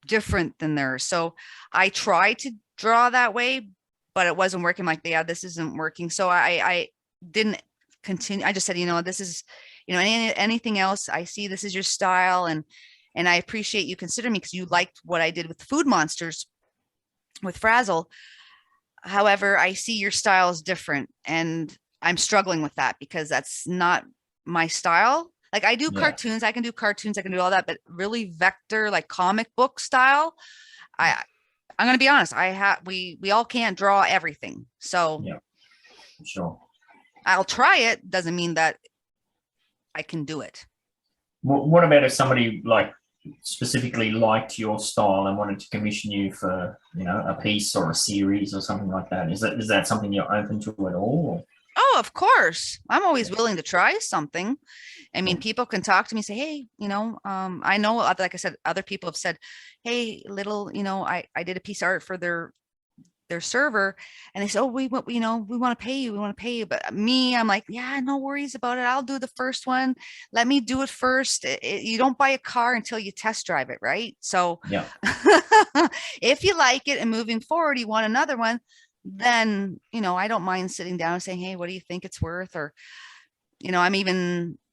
different than theirs. So I tried to draw that way, but it wasn't working. Like, yeah, this isn't working. So I didn't continue. I just said, this is, anything else I see, this is your style. And I appreciate you considering me because you liked what I did with Food Monsters with Frazzle. However, I see your style is different, and I'm struggling with that because that's not my style. Like, I do cartoons, I can do all that, but really vector, like comic book style, I'm going to be honest, we all can't draw everything. So yeah, sure. I'll try it. Doesn't mean that I can do it. What about if somebody like specifically liked your style and wanted to commission you for, a piece or a series or something like that? Is that something you're open to at all? Oh, of course. I'm always willing to try something. I mean, people can talk to me, say, hey, I know, like I said, other people have said, hey, I did a piece of art for their server, and they said, oh, we want to pay you. But me, I'm like, yeah, no worries about it. I'll do the first one. Let me do it first. You don't buy a car until you test drive it, right? So Yeah. if you like it and moving forward, you want another one, then, I don't mind sitting down and saying, hey, what do you think it's worth? Or,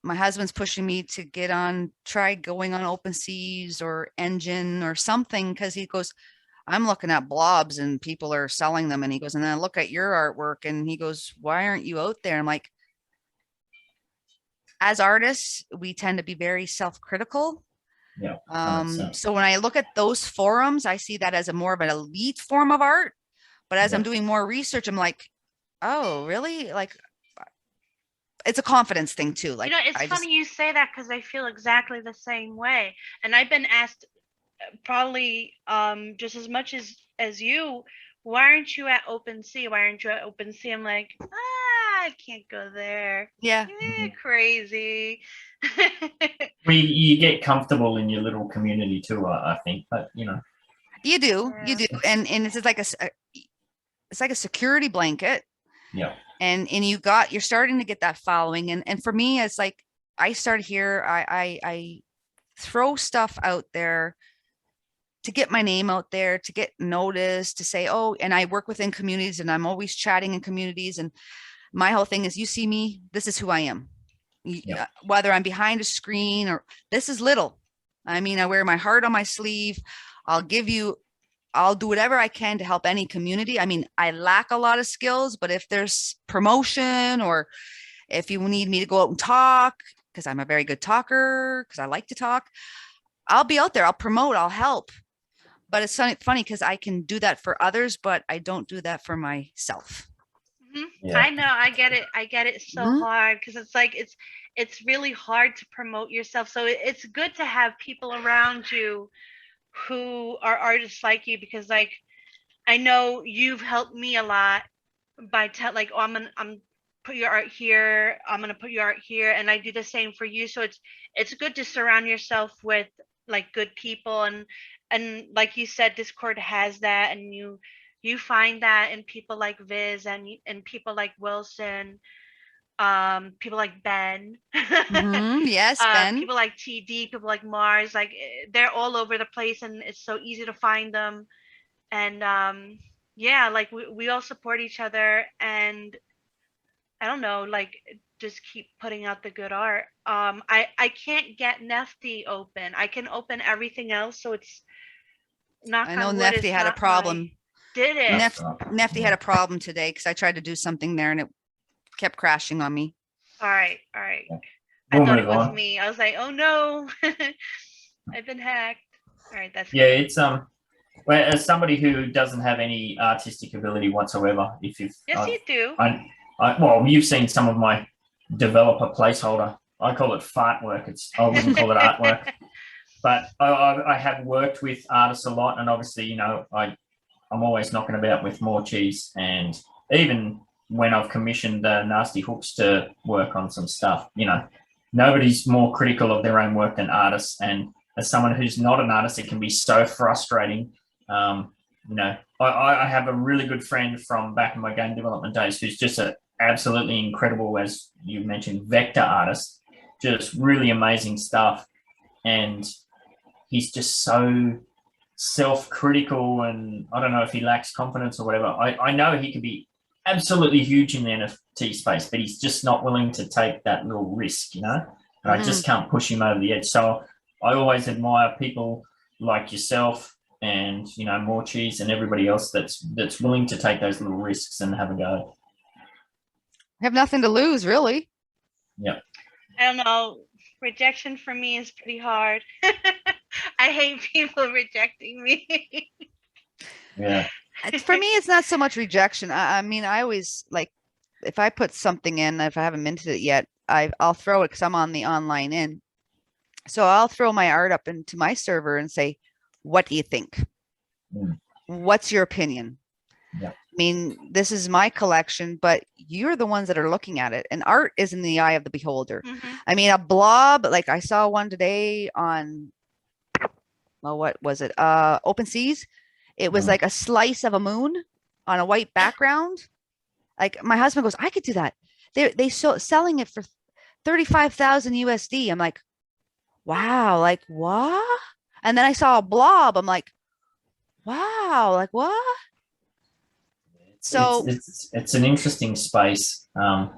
my husband's pushing me to try going on OpenSeas or Engine or something, because he goes, I'm looking at blobs and people are selling them. And he goes, and then I look at your artwork, and he goes, why aren't you out there? I'm like, as artists, we tend to be very self-critical. Yeah. So when I look at those forums, I see that as a more of an elite form of art. But as I'm doing more research, I'm like, oh, really? Like, it's a confidence thing too. Like, it's funny you say that, because I feel exactly the same way. And I've been asked probably just as much as you, why aren't you at OpenSea? I'm like, I can't go there. Yeah. Crazy. You get comfortable in your little community too, I think, but you do, and it's just like it's like a security blanket. Yeah. And you're starting to get that following. And for me, it's like, I started here, I throw stuff out there to get my name out there, to get noticed, to say, oh, and I work within communities, and I'm always chatting in communities. And my whole thing is, you see me, this is who I am. Yeah. Whether I'm behind a screen or this is little. I mean, I wear my heart on my sleeve. I'll do whatever I can to help any community. I mean, I lack a lot of skills, but if there's promotion, or if you need me to go out and talk, because I'm a very good talker, because I like to talk, I'll be out there. I'll promote, I'll help. But it's funny because I can do that for others, but I don't do that for myself. Mm-hmm. Yeah. I know. I get it so hard, because it's like, it's really hard to promote yourself. So it's good to have people around you who are artists like you, because like, I know you've helped me a lot by I'm put your art here, I'm gonna put your art here, and I do the same for you. So it's good to surround yourself with like good people, and like you said, Discord has that, and you find that in people like Viz and people like Wilson, people like Ben. Yes, Ben. People like TD, people like Mars, like they're all over the place, and it's so easy to find them. And like we all support each other, and I don't know, like, just keep putting out the good art. I can't get Nefty open. I can open everything else, so it's not. I know Nefty had a problem. Did it? Nefty had a problem today, because I tried to do something there and it kept crashing on me. All right. I thought it was me. I was like, oh no, I've been hacked. All right, that's good. It's well, as somebody who doesn't have any artistic ability whatsoever, you do. well, you've seen some of my developer placeholder. I call it fart work. I wouldn't call it artwork. But I have worked with artists a lot, and obviously, you know, I'm always knocking about with Morecheese, and even when I've commissioned Nasty Hooks to work on some stuff, you know, nobody's more critical of their own work than artists. And as someone who's not an artist, it can be so frustrating. You know, I have a really good friend from back in my game development days who's just an absolutely incredible, as you mentioned, vector artist, just really amazing stuff. And he's just so self-critical, and I don't know if he lacks confidence or whatever. I know he could be absolutely huge in the NFT space, but he's just not willing to take that little risk, you know, and I just can't push him over the edge. So I always admire people like yourself and, you know, Morecheese and everybody else that's willing to take those little risks and have a go. I have nothing to lose, really. Yeah. I don't know. Rejection for me is pretty hard. I hate people rejecting me. Yeah. For me, it's not so much rejection. I mean, I always like, if I put something in, if I haven't minted it yet, I'll throw it because I'm on the online in. So I'll throw my art up into my server and say, what do you think? What's your opinion? Yeah. I mean, this is my collection, but you're the ones that are looking at it, and art is in the eye of the beholder. I mean, a blob, like I saw one today on, well, what was it? Open Seas. It was like a slice of a moon on a white background. Like my husband goes, I could do that. They selling it for 35,000 USD. I'm like, wow, like what? And then I saw a blob. I'm like, wow, like what? So it's an interesting space. Yeah,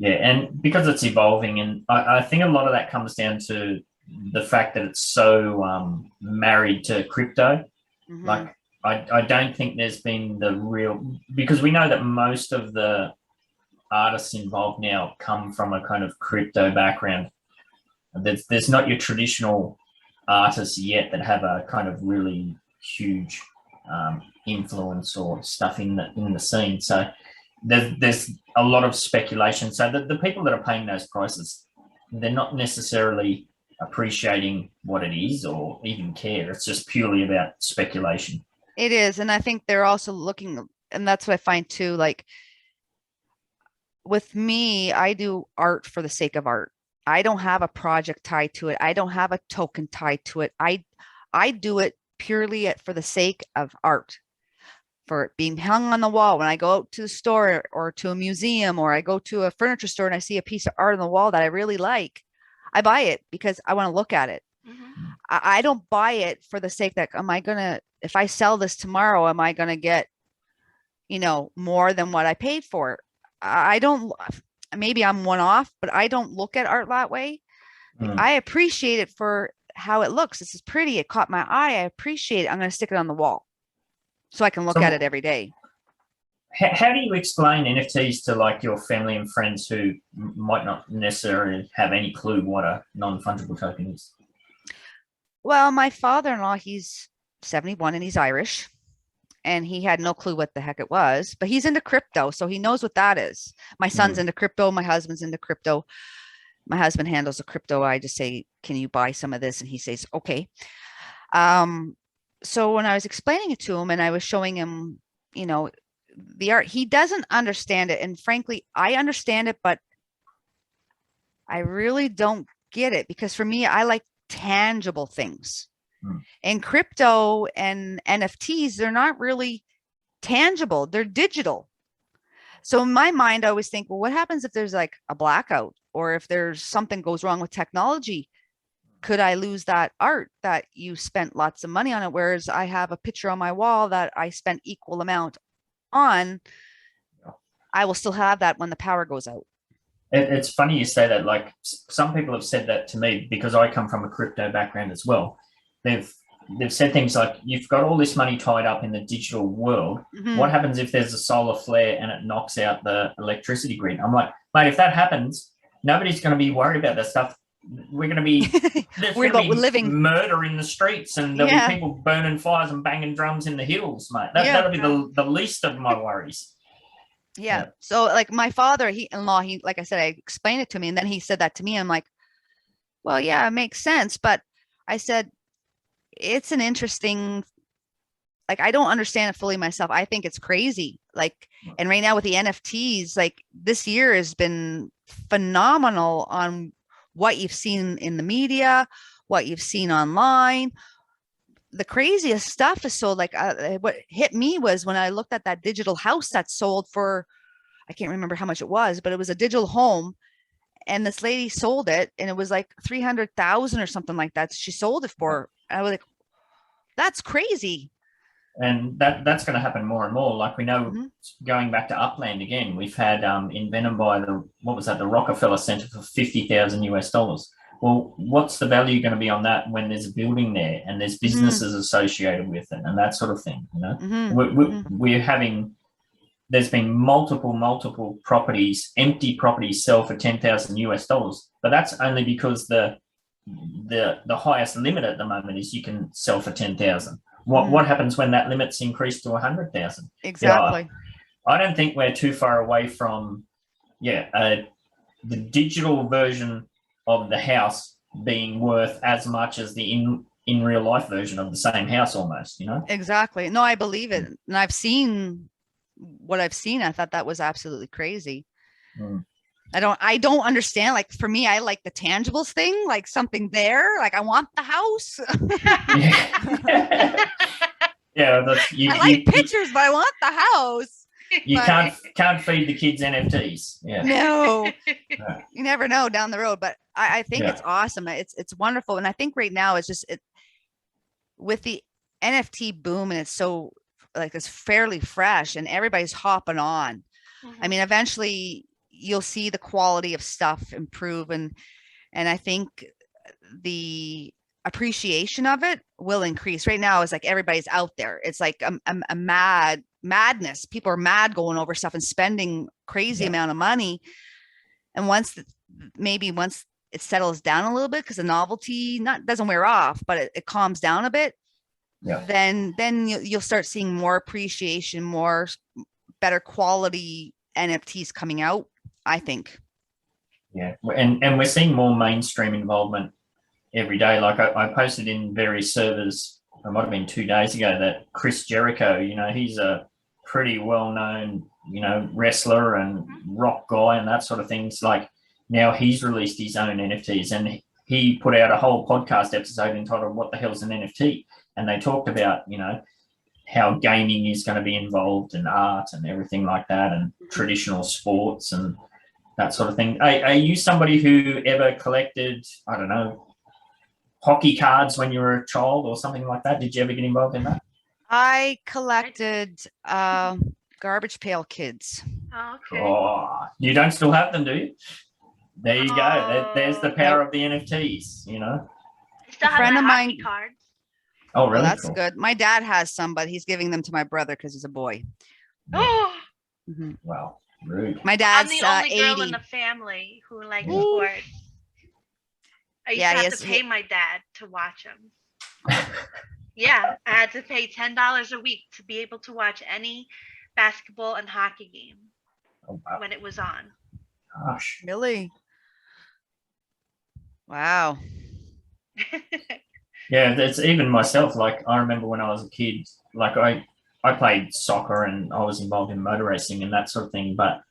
and because it's evolving, and I think a lot of that comes down to the fact that it's so married to crypto. Like I don't think there's been the real, because we know that most of the artists involved now come from a kind of crypto background. There's not your traditional artists yet that have a kind of really huge influence or stuff in the scene. So there's a lot of speculation. So the people that are paying those prices, they're not necessarily appreciating what it is or even care. It's just purely about speculation. It is. And I think they're also looking, and that's what I find too, like with me, I do art for the sake of art. I don't have a project tied to it. I don't have a token tied to it. I do it purely for the sake of art, for it being hung on the wall. When I go out to the store or to a museum, or I go to a furniture store and I see a piece of art on the wall that I really like, I buy it because I want to look at it. I don't buy it for the sake that, if I sell this tomorrow, am I going to get, you know, more than what I paid for it? I don't, maybe I'm one off, but I don't look at art that way. I appreciate it for how it looks. This is pretty. It caught my eye. I appreciate it. I'm going to stick it on the wall so I can look at it every day. How do you explain NFTs to like your family and friends who might not necessarily have any clue what a non-fungible token is? Well, my father-in-law, he's 71 and he's Irish, and he had no clue what the heck it was, but he's into crypto, so he knows what that is. My son's into crypto. My husband's into crypto. My husband handles the crypto. I just say, can you buy some of this? And he says, okay. So when I was explaining it to him and I was showing him, you know, the art, he doesn't understand it. And frankly, I understand it, but I really don't get it, because for me, I like tangible things. And crypto and NFTs, they're not really tangible. They're digital. So in my mind, I always think, well, what happens if there's like a blackout, or if there's something goes wrong with technology? Could I lose that art that you spent lots of money on it? Whereas I have a picture on my wall that I spent equal amount on. I will still have that when the power goes out. It's funny you say that. Like some people have said that to me, because I come from a crypto background as well. They've said things like, you've got all this money tied up in the digital world. What happens if there's a solar flare and it knocks out the electricity grid? I'm like, mate, if that happens, nobody's going to be worried about that stuff. We're going to be, we're living murder in the streets, and there'll be people burning fires and banging drums in the hills, mate. That'll be the least of my worries. Yeah. So like my father, he-in-law, he, like I said, I explained it to me, and then he said that to me. I'm like, well, yeah, it makes sense. But I said, it's an interesting, like, I don't understand it fully myself. I think it's crazy. Like, and right now with the NFTs, like this year has been phenomenal on what you've seen in the media, what you've seen online. The craziest stuff is so like, what hit me was when I looked at that digital house that sold for, I can't remember how much it was, but it was a digital home, and this lady sold it, and it was like 300,000 or something like that. She sold it for. I was like, that's crazy. And that's going to happen more and more. Like we know, going back to Upland again, we've had in Venom by the Rockefeller Center for $50,000. Well, what's the value going to be on that when there's a building there and there's businesses associated with it and that sort of thing? You know, we're having. There's been multiple properties, empty properties, sell for $10,000, but that's only because the highest limit at the moment is you can sell for 10,000. What happens when that limit's increased to 100,000? Exactly. You know, I don't think we're too far away from the digital version of the house being worth as much as the in real life version of the same house almost, you know? Exactly. No, I believe it. And I've seen what I've seen. I thought that was absolutely crazy. I don't understand. Like for me, I like the tangibles thing, like something there. Like I want the house. I like pictures, but I want the house. You can't feed the kids NFTs. Yeah. No, you never know down the road. But I think it's awesome. It's wonderful. And I think right now it's just with the NFT boom, and it's so like it's fairly fresh and everybody's hopping on. I mean, eventually you'll see the quality of stuff improve, and I think the appreciation of it will increase. Right now it's like everybody's out there. It's like a madness. People are mad going over stuff and spending crazy amount of money. And once it settles down a little bit, because the novelty doesn't wear off, but it calms down a bit, then you'll start seeing more appreciation, more better quality NFTs coming out, I think. Yeah, and we're seeing more mainstream involvement every day. Like I posted in various servers, it might have been 2 days ago, that Chris Jericho, you know, he's a pretty well-known, you know, wrestler and rock guy and that sort of things. Like now he's released his own NFTs, and he put out a whole podcast episode entitled "What the Hell's an NFT?" And they talked about, you know, how gaming is going to be involved in art and everything like that, and traditional sports and that sort of thing. Are you somebody who ever collected, I don't know, hockey cards when you were a child or something like that? Did you ever get involved in that? I collected garbage pail kids. Okay. Oh, you don't still have them, do you? There you go. There's the power of the NFTs, you know. Still have friend of my hockey mine- cards. Oh, really? Well, that's Cool. good. My dad has some, but he's giving them to my brother because he's a boy. Oh, Wow, rude. My I'm dad's the only girl 80. in the family who likes Yeah. sports. I used Yeah, to have yes, to pay my dad to watch him. Yeah, I had to pay $10 a week to be able to watch any basketball and hockey game Oh, wow. when it was on. Gosh. Really? Wow. Yeah, that's even myself. Like I remember when I was a kid, like I played soccer and I was involved in motor racing and that sort of thing. But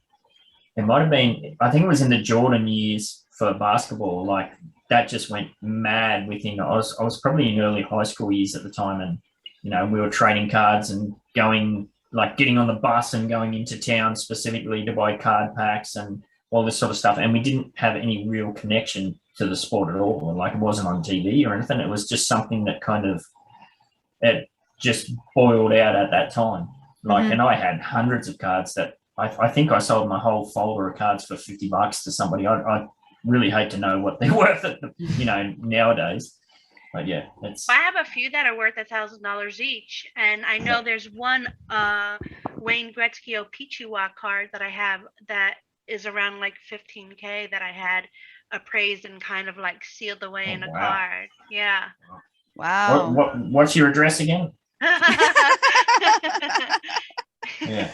it might have been, I think it was in the Jordan years for basketball. Like that just went mad within. I was probably in early high school years at the time, and you know we were trading cards and going, like getting on the bus and going into town specifically to buy card packs and all this sort of stuff. And we didn't have any real connection to the sport at all. Like it wasn't on TV or anything. It was just something that kind of, it just boiled out at that time. Like, and I had hundreds of cards that I think I sold my whole folder of cards for $50 to somebody. I really hate to know what they're worth, you know, nowadays. But yeah, it's. I have a few that are worth $1,000 each, and I know there's one Wayne Gretzky Pichua card that I have that is around like $15K that I had appraised and kind of like sealed away in a card. Yeah. Wow. What's your address again? Yeah.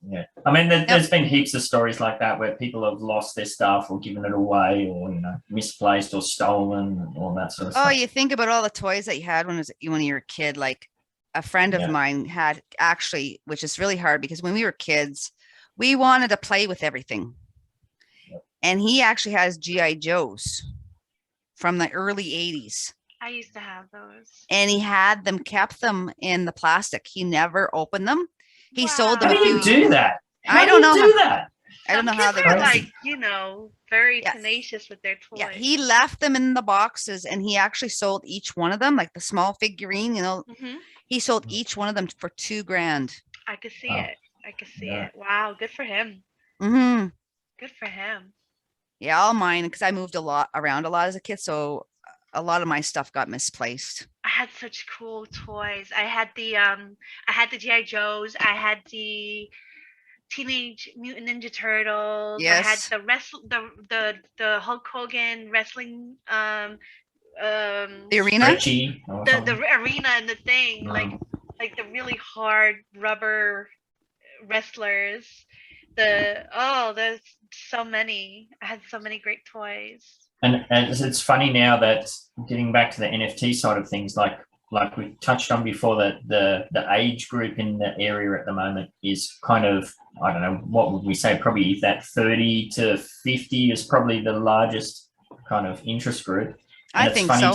Yeah, I mean, there's been heaps of stories like that where people have lost their stuff or given it away, or misplaced or stolen, and all that sort of Oh, stuff. you think about all the toys that you had when you were a kid. Like a friend of Yeah. mine had actually, which is really hard because when we were kids, we wanted to play with everything. Yep. And he actually has GI Joes from the early 80s. I used to have those. And he had them, kept them in the plastic. He never opened them. He sold them How a do you few. do that? I don't know do how. that. I don't know how they Kids do are it. like, very Yes. tenacious with their toys. Yeah, he left them in the boxes and he actually sold each one of them, like the small figurine, Mhm. he sold each one of them for $2,000. I could see Wow. it. I could see Yeah. it. Wow, good for him. Mm-hmm. Good for him. Yeah, all mine, because I moved around a lot as a kid, so a lot of my stuff got misplaced. I had such cool toys. I had the GI Joes. I had the Teenage Mutant Ninja Turtles. Yes. I had the Hulk Hogan wrestling The arena? Stretchy or the something. arena and the thing, like the really hard rubber wrestlers. There's so many. I had so many great toys. And it's funny now that getting back to the NFT side of things, like we touched on before, that the age group in the area at the moment is kind of, I don't know, what would we say, probably that 30 to 50 is probably the largest kind of interest group. And I think so.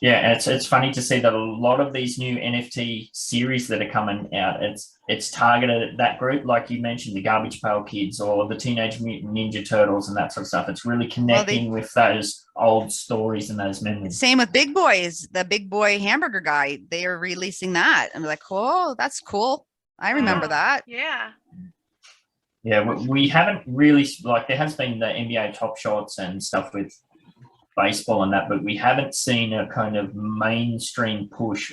It's funny to see that a lot of these new NFT series that are coming out, it's targeted at that group, like you mentioned, the Garbage Pail Kids or the Teenage Mutant Ninja Turtles and that sort of stuff. It's really connecting with those old stories and those memories. Same with Big Boys, the Big Boy hamburger guy. They are releasing that. I'm like, oh, that's cool. I remember that. Yeah. Yeah, we haven't really, like, there has been the NBA Top Shots and stuff with baseball and that, but we haven't seen a kind of mainstream push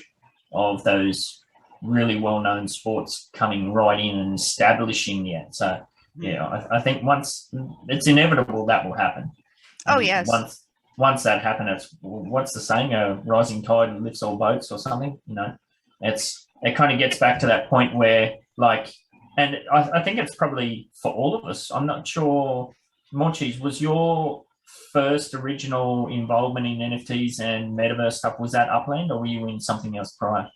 of those really well-known sports coming right in and establishing yet. So yeah, I think once it's inevitable that will happen. Oh, yes. Once that happens, what's the saying? A rising tide lifts all boats or something. It kind of gets back to that point where, like, and I think it's probably for all of us. I'm not sure. Morecheese, was your first original involvement in NFTs and Metaverse stuff, was that Upland, or were you in something else prior?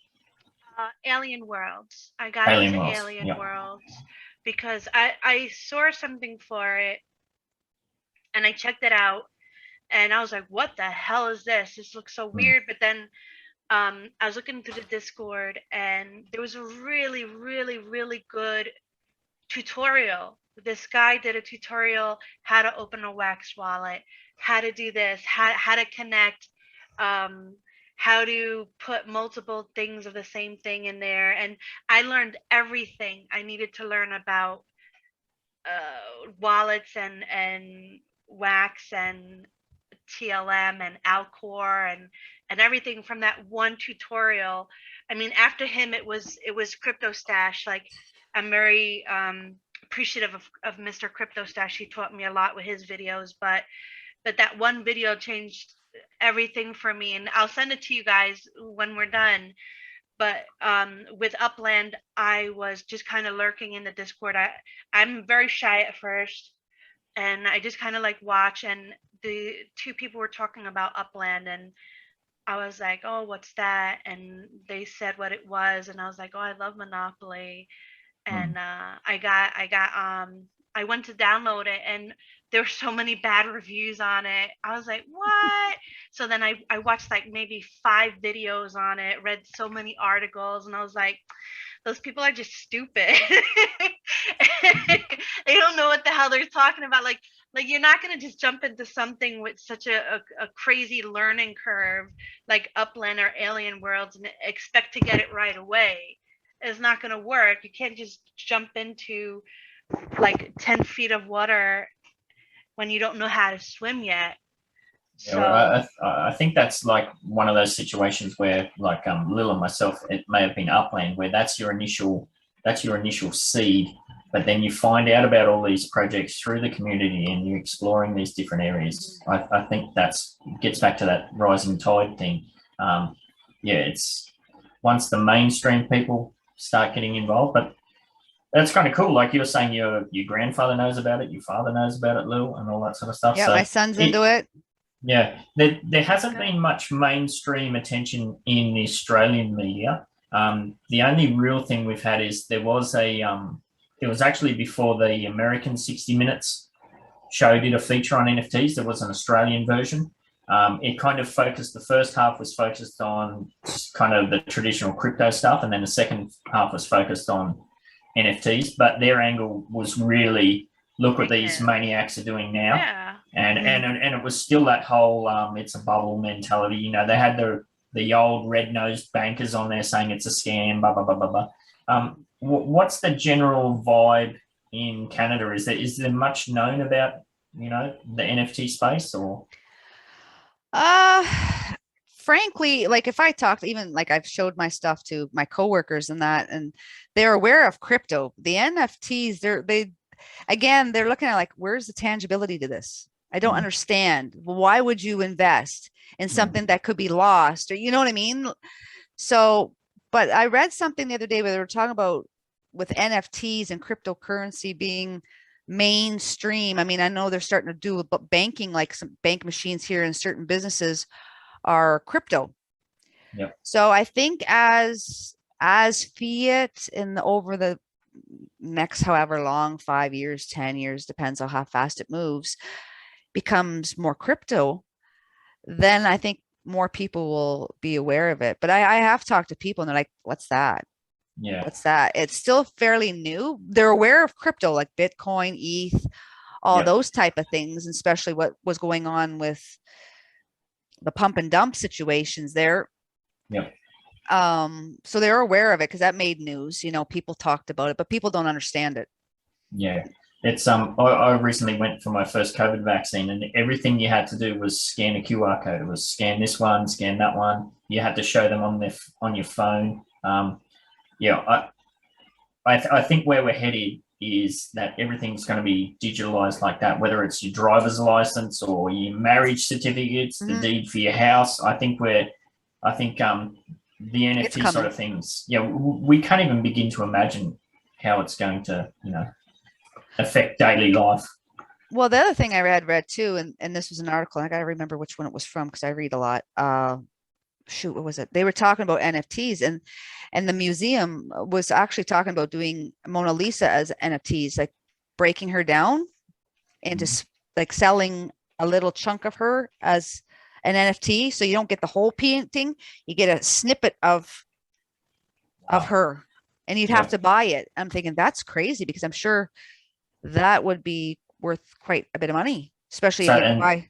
Alien Worlds. I got Alien into Worlds, Alien yeah. Worlds because I saw something for it and I checked it out and I was like, what the hell is this? This looks so weird. But then I was looking through the Discord and there was a really, really, really good tutorial. This guy did a tutorial how to open a wax wallet, how to do this, how to connect, how to put multiple things of the same thing in there. And I learned everything I needed to learn about wallets and wax and TLM and Alcor and everything from that one tutorial. I mean, after him, it was Crypto Stash. Like, I'm very appreciative of Mr. Crypto Stash. He taught me a lot with his videos, but that one video changed everything for me. And I'll send it to you guys when we're done. But with Upland, I was just kind of lurking in the Discord. I'm very shy at first, and I just kind of like watch. And the two people were talking about Upland, and I was like, oh, what's that? And they said what it was, and I was like, oh, I love Monopoly. And I went to download it and there were so many bad reviews on it. I was like, what? So then I watched like maybe 5 videos on it, read so many articles, and I was like, those people are just stupid. They don't know what the hell they're talking about. Like you're not going to just jump into something with such a crazy learning curve like Upland or Alien Worlds and expect to get it right away. It's not going to work. You can't just jump into like 10 feet of water when you don't know how to swim yet. So Yeah, I think that's like one of those situations where, like, Lil and myself, it may have been Upland, where that's your initial seed, but then you find out about all these projects through the community and you're exploring these different areas. I think that's gets back to that rising tide thing. It's once the mainstream people start getting involved, but That's kind of cool. Like you were saying, your grandfather knows about it, your father knows about it, Lou, and all that sort of stuff. Yeah, so my son's into it. Yeah, there hasn't been much mainstream attention in the Australian media. The only real thing we've had is there was it was actually before the American 60 Minutes show did a feature on NFTs. There was an Australian version. It kind of focused, the first half was focused on kind of the traditional crypto stuff, and then the second half was focused on NFTs, but their angle was really, look what these maniacs are doing now. Yeah. And it was still that whole it's a bubble mentality. You know, they had the old red-nosed bankers on there saying it's a scam, blah, blah, blah, blah, blah. What's the general vibe in Canada? Is there much known about, you know, the NFT space or? Frankly, like if I talked, even like I've showed my stuff to my coworkers and that, and they're aware of crypto. The NFTs, they're looking at like, where's the tangibility to this? I don't understand. Why would you invest in something that could be lost? Or, you know what I mean? So, but I read something the other day where they were talking about with NFTs and cryptocurrency being mainstream. I mean, I know they're starting to do banking, like some bank machines here in certain businesses are crypto. Yep. So I think as fiat over the next however long, 5 years, 10 years, depends on how fast it moves, becomes more crypto, then I think more people will be aware of it. But I have talked to people and they're like, what's that? Yeah. What's that? It's still fairly new. They're aware of crypto, like Bitcoin, ETH, all those type of things, especially what was going on with the pump and dump situations there. Yeah. So they're aware of it because that made news. You know, people talked about it, but people don't understand it. Yeah. It's I recently went for my first COVID vaccine, and everything you had to do was scan a QR code. It was scan this one, scan that one. You had to show them on your phone. I think where we're headed is that everything's going to be digitalized like that, whether it's your driver's license or your marriage certificates, the deed for your house. I think the NFT sort of things, we can't even begin to imagine how it's going to, you know, affect daily life. Well, the other thing I read too, and this was an article, I got to remember which one it was from because I read a lot. What was it? They were talking about NFTs, and the museum was actually talking about doing Mona Lisa as NFTs, like breaking her down into like selling a little chunk of her as an NFT. So you don't get the whole painting, you get a snippet of her, and you'd have to buy it. I'm thinking that's crazy because I'm sure that would be worth quite a bit of money, especially if you buy.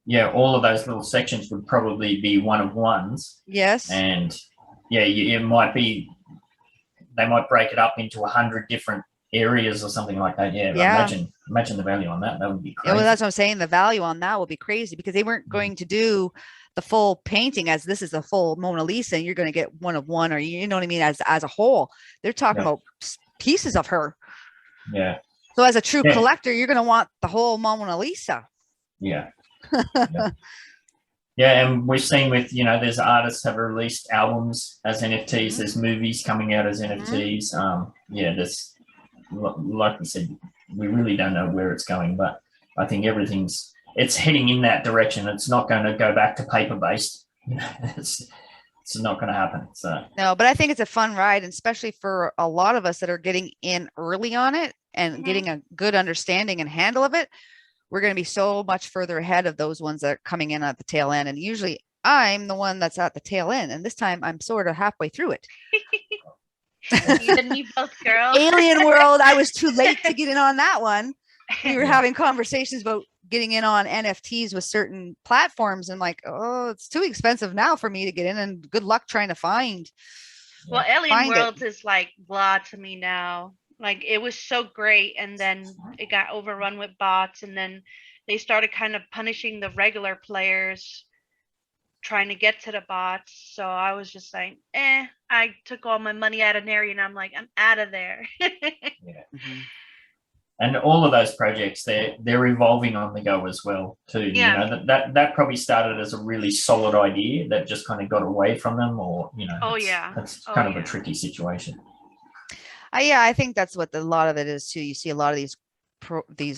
Yeah, all of those little sections would probably be one of ones. Yes. And it might be, they might break it up into 100 different areas or something like that. Yeah. Imagine the value on that. That would be crazy. Yeah, well, that's what I'm saying. The value on that would be crazy because they weren't going to do the full painting as this is a full Mona Lisa and you're going to get one of one, or you know what I mean, as a whole. They're talking about pieces of her. Yeah. So as a true collector, you're going to want the whole Mona Lisa. Yeah. And we've seen with, you know, there's artists have released albums as NFTs. There's movies coming out as NFTs. There's, like we said, we really don't know where it's going, but I think it's heading in that direction. It's not going to go back to paper-based. It's not going to happen. So no, but I think it's a fun ride, and especially for a lot of us that are getting in early on it and getting a good understanding and handle of it. We're going to be so much further ahead of those ones that are coming in at the tail end. And usually I'm the one that's at the tail end. And this time I'm sort of halfway through it. You and me both, girl. Alien World. I was too late to get in on that one. We were having conversations about getting in on NFTs with certain platforms. And like, oh, it's too expensive now for me to get in, and good luck trying to find. Well, Alien World is like blah to me now. Like it was so great, and then it got overrun with bots, and then they started kind of punishing the regular players trying to get to the bots. So I was just like, I took all my money out of there, and I'm like, I'm out of there. And all of those projects, they're evolving on the go as well too. Yeah. You know, that probably started as a really solid idea that just kind of got away from them, or, you know, that's kind of a tricky situation. Yeah, I think that's what a lot of it is too. You see a lot of these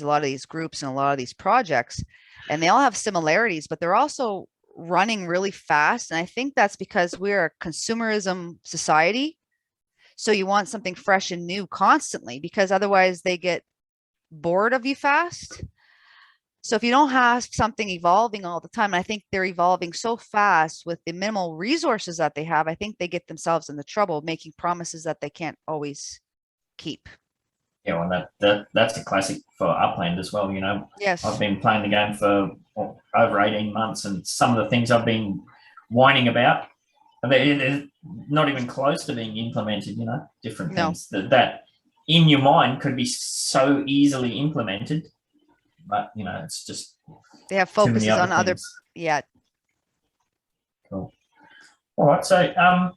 a lot of these groups and a lot of these projects, and they all have similarities, but they're also running really fast. And I think that's because we're a consumerism society. So you want something fresh and new constantly, because otherwise they get bored of you fast. So if you don't have something evolving all the time, and I think they're evolving so fast with the minimal resources that they have, I think they get themselves into trouble making promises that they can't always keep. Yeah, well, that's a classic for Upland as well. You know, Yes. I've been playing the game for over 18 months, and some of the things I've been whining about, they're not even close to being implemented. You know, different things that in your mind could be so easily implemented, but you know, it's just they have focuses on other. Yeah. Cool. All right, so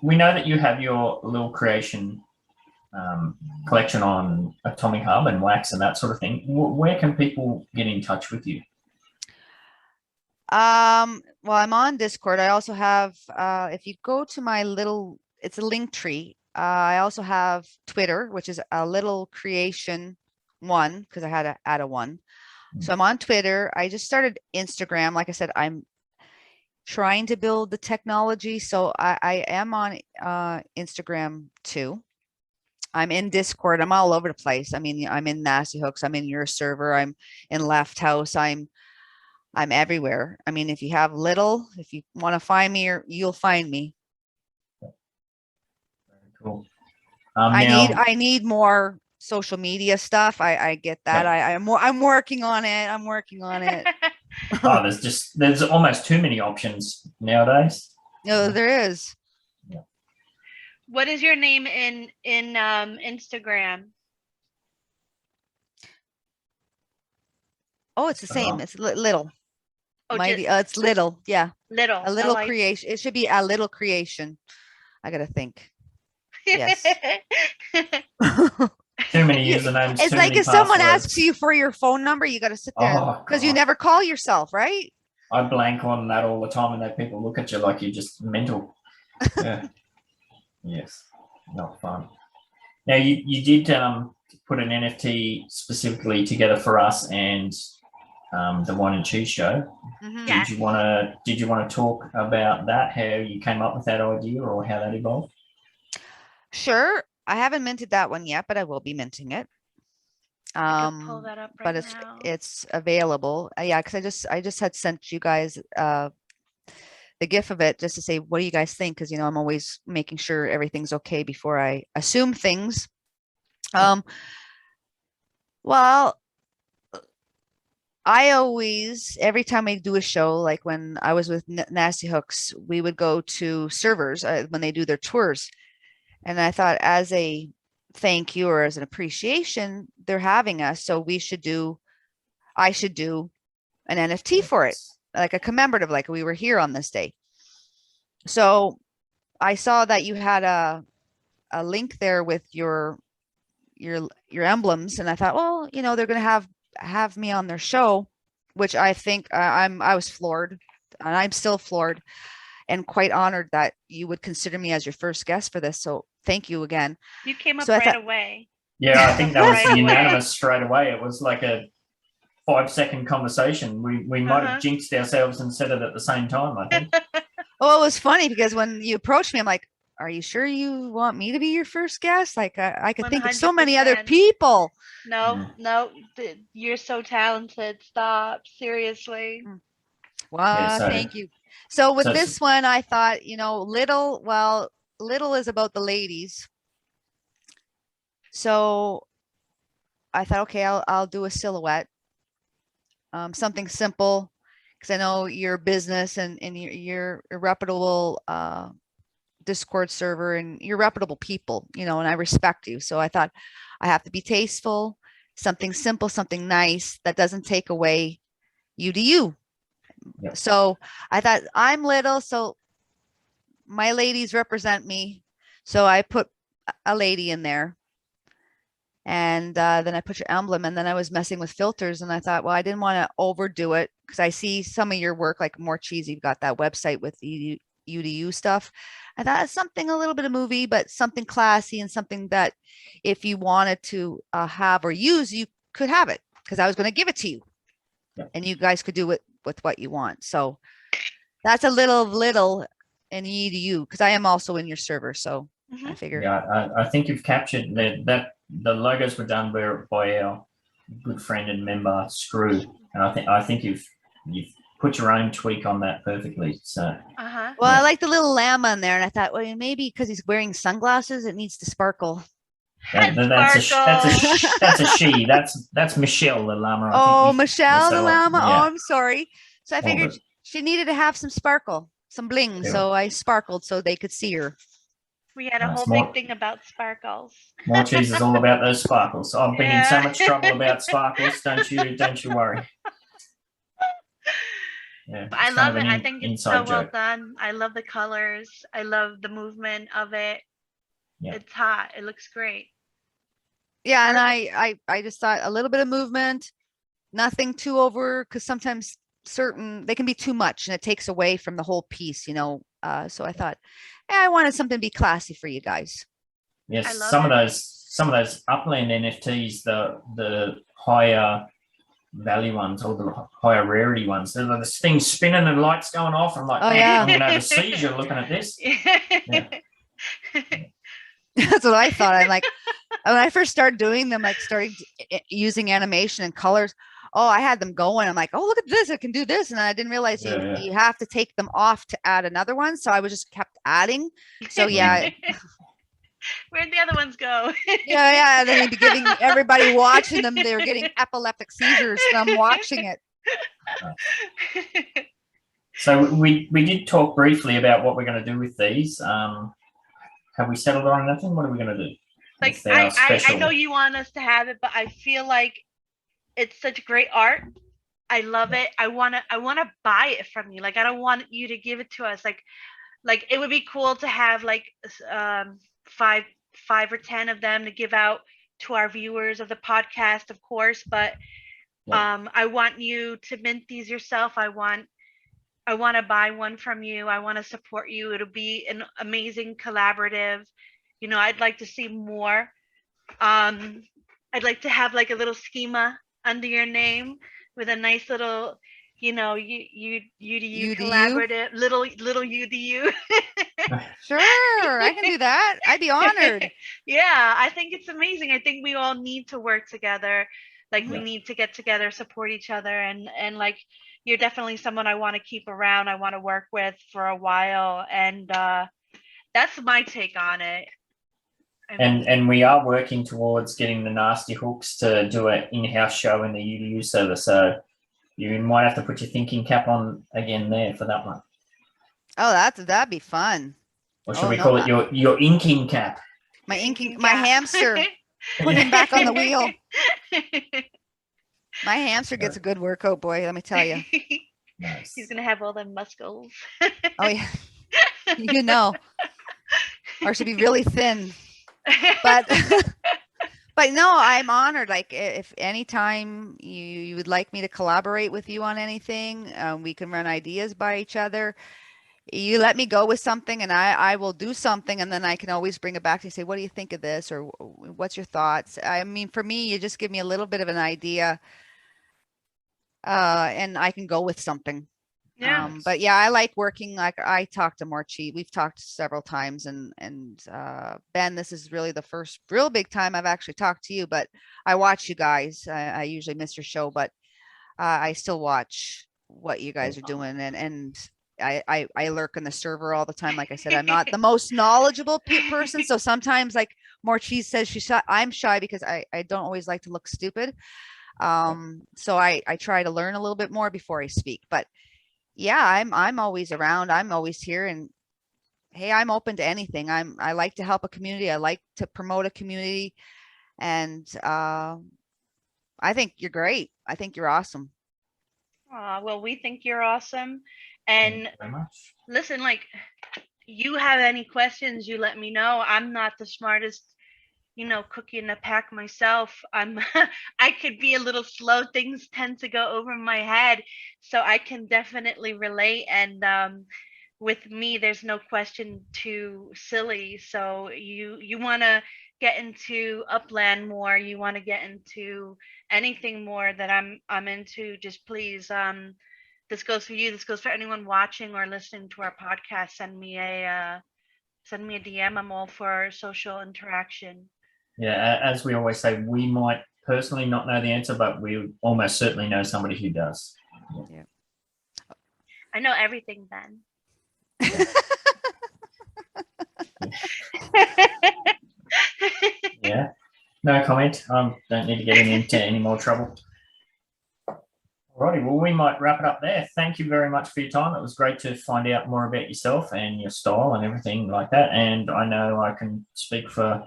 we know that you have your little creation collection on Atomic Hub and Wax and that sort of thing. Where can people get in touch with you? Well, I'm on Discord. I also have, if you go to my little, it's a link tree. I also have Twitter, which is alilcreation 1, because I had to add a 1. So I'm on Twitter. I just started Instagram. Like I said, I'm trying to build the technology. So I am on Instagram too. I'm in Discord. I'm all over the place. I mean, I'm in Nasty Hooks. I'm in your server. I'm in Left House. I'm everywhere. I mean, if you have little, if you want to find me, you'll find me. Very cool. I need more social media stuff. I get that. Yeah. I'm working on it. I'm working on it. Oh, there's almost too many options nowadays. No, there is. Yeah. What is your name in Instagram? Oh, it's the same. It's little. Oh, it's little. Yeah. Little. A little creation. It should be a little creation. I gotta think. Yes. Too many usernames. It's like if someone asks you for your phone number, you got to sit there because you never call yourself, right? I blank on that all the time, and then people look at you like you're just mental. Yeah. Yes. Not fun. Now you did put an NFT specifically together for us and the Whine and Cheese show. Mm-hmm. Did you want to talk about that? How you came up with that idea, or how that evolved? Sure. I haven't minted that one yet, but I will be minting it. I can pull that up right but now. it's available. Yeah, because I just had sent you guys the GIF of it just to say, what do you guys think? Because I'm always making sure everything's okay before I assume things. Well, I always, every time I do a show, like when I was with Nasty Hooks, we would go to servers when they do their tours. And I thought, as a thank you or as an appreciation, they're having us. So I should do an NFT for it, like a commemorative, like we were here on this day. So I saw that you had a link there with your emblems. And I thought, well, they're going to have me on their show, which I think I was floored, and I'm still floored and quite honored that you would consider me as your first guest for this. So thank you again. You came up right away. Yeah, I think that was unanimous straight away. It was like a 5-second conversation. We might have jinxed ourselves and said it at the same time, I think. Well, it was funny because when you approached me, I'm like, are you sure you want me to be your first guest? Like I could 100%. Think of so many other people. No, you're so talented. Stop. Seriously. Wow, yeah, thank you. So with this one, I thought, little is about the ladies. So I thought, okay, I'll do a silhouette, something simple, because I know your business and you're a reputable Discord server and you're reputable people, and I respect you. So I thought I have to be tasteful, something simple, something nice that doesn't take away you to you. Yep. So I thought I'm little, so my ladies represent me. So I put a lady in there, and then I put your emblem, and then I was messing with filters, and I thought, well, I didn't want to overdo it because I see some of your work, like Morecheese, you've got that website with UDU stuff. I thought it's something a little bit of movie, but something classy and something that if you wanted to have or use, you could have it because I was going to give it to you and you guys could do it with what you want. So that's a little in EDU because I am also in your server. So I figured. Yeah, I think you've captured that the logos were done by our good friend and member Screw, and I think you've put your own tweak on that perfectly. So well, I like the little llama in there, and I thought, well, maybe because he's wearing sunglasses, it needs to sparkle. that's a she. That's Michelle the llama. Oh, Michelle the llama. Yeah. Oh, I'm sorry. So I figured she needed to have some sparkle, some bling. Yeah. So I sparkled so they could see her. We had a whole big thing about sparkles. Morecheese is all about those sparkles. I've been in so much trouble about sparkles. Don't you worry. Yeah, I love it. I think it's so well done. I love the colors. I love the movement of it. Yeah. It's hot. It looks great. Yeah, and I just thought a little bit of movement, nothing too over, because sometimes they can be too much and it takes away from the whole piece, you know. So I thought, I wanted something to be classy for you guys. Yes, some of those Upland NFTs, the higher value ones or the higher rarity ones, there's this thing spinning and lights going off. I'm like, I'm gonna have a seizure looking at this. Yeah. That's what I thought. I'm like, when I first started doing them, like starting using animation and colors. Oh, I had them going. I'm like, oh, look at this. I can do this. And I didn't realize you have to take them off to add another one. So I was just kept adding. So yeah. Where'd the other ones go? yeah. And then you'd be giving everybody watching them. They were getting epileptic seizures from watching it. So we did talk briefly about what we're going to do with these. Have we settled on anything? What are we going to do? Like I know you want us to have it, but I feel like it's such great art. I love it. I wanna buy it from you. Like I don't want you to give it to us. Like it would be cool to have like 5 or 10 of them to give out to our viewers of the podcast, of course. But I want you to mint these yourself. I want to buy one from you. I want to support you. It'll be an amazing collaborative. You know, I'd like to see more. I'd like to have like a little schema under your name with a nice little, you know, UDU collaborative, little UDU. Sure, I can do that. I'd be honored. Yeah, I think it's amazing. I think we all need to work together. Like we need to get together, support each other, and like you're definitely someone I want to keep around. I want to work with for a while, and that's my take on it. And we are working towards getting the Nasty Hooks to do an in-house show in the UDU server. So you might have to put your thinking cap on again there for that one. Oh, that'd be fun. Or should we call it your inking cap? My hamster. Put him back on the wheel. My hamster gets a good workout, boy. Let me tell you. Nice. He's gonna have all them muscles. Oh yeah, you know, or should be really thin. But no, I'm honored. Like if anytime you would like me to collaborate with you on anything, we can run ideas by each other. You let me go with something and I will do something, and then I can always bring it back to you and say, what do you think of this? Or what's your thoughts? I mean, for me, you just give me a little bit of an idea and I can go with something. Yeah. But yeah, I like working. Like I talked to Morecheese. We've talked several times, and Ben, this is really the first real big time I've actually talked to you. But I watch you guys. I usually miss your show, but I still watch what you guys are doing, and I lurk in the server all the time. Like I said, I'm not the most knowledgeable person, so sometimes like Morecheese says she's shy. I'm shy because I don't always like to look stupid. So I try to learn a little bit more before I speak, but. Yeah, I'm always around. I'm always here, and hey, I'm open to anything. I like to help a community. I like to promote a community, and I think you're great. I think you're awesome. Well, we think you're awesome, and listen, like you have any questions, you let me know. I'm not the smartest, you know, cookie in the pack myself. I could be a little slow. Things tend to go over my head, so I can definitely relate. And with me, there's no question too silly. So you want to get into Upland more, you want to get into anything more that I'm into, just please, this goes for you, this goes for anyone watching or listening to our podcast, send me a DM. I'm all for social interaction. Yeah, as we always say, we might personally not know the answer, but we almost certainly know somebody who does. Yeah. I know everything, Ben. Yeah, no comment. Don't need to get into any more trouble. Alrighty, well, we might wrap it up there. Thank you very much for your time. It was great to find out more about yourself and your style and everything like that. And I know I can speak for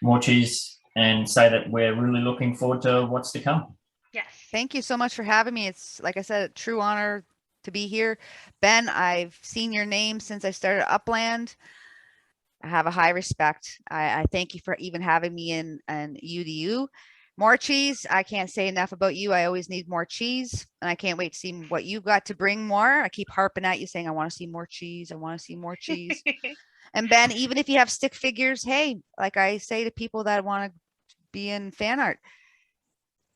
Morecheese and say that we're really looking forward to what's to come. Yes. Thank you so much for having me. It's, like I said, a true honor to be here. Ben, I've seen your name since I started Upland. I have a high respect. I thank you for even having me in and you. Morecheese, I can't say enough about you. I always need more cheese, and I can't wait to see what you've got to bring more. I keep harping at you saying, I want to see more cheese. I want to see more cheese. And Ben, even if you have stick figures, hey, like I say to people that want to be in fan art,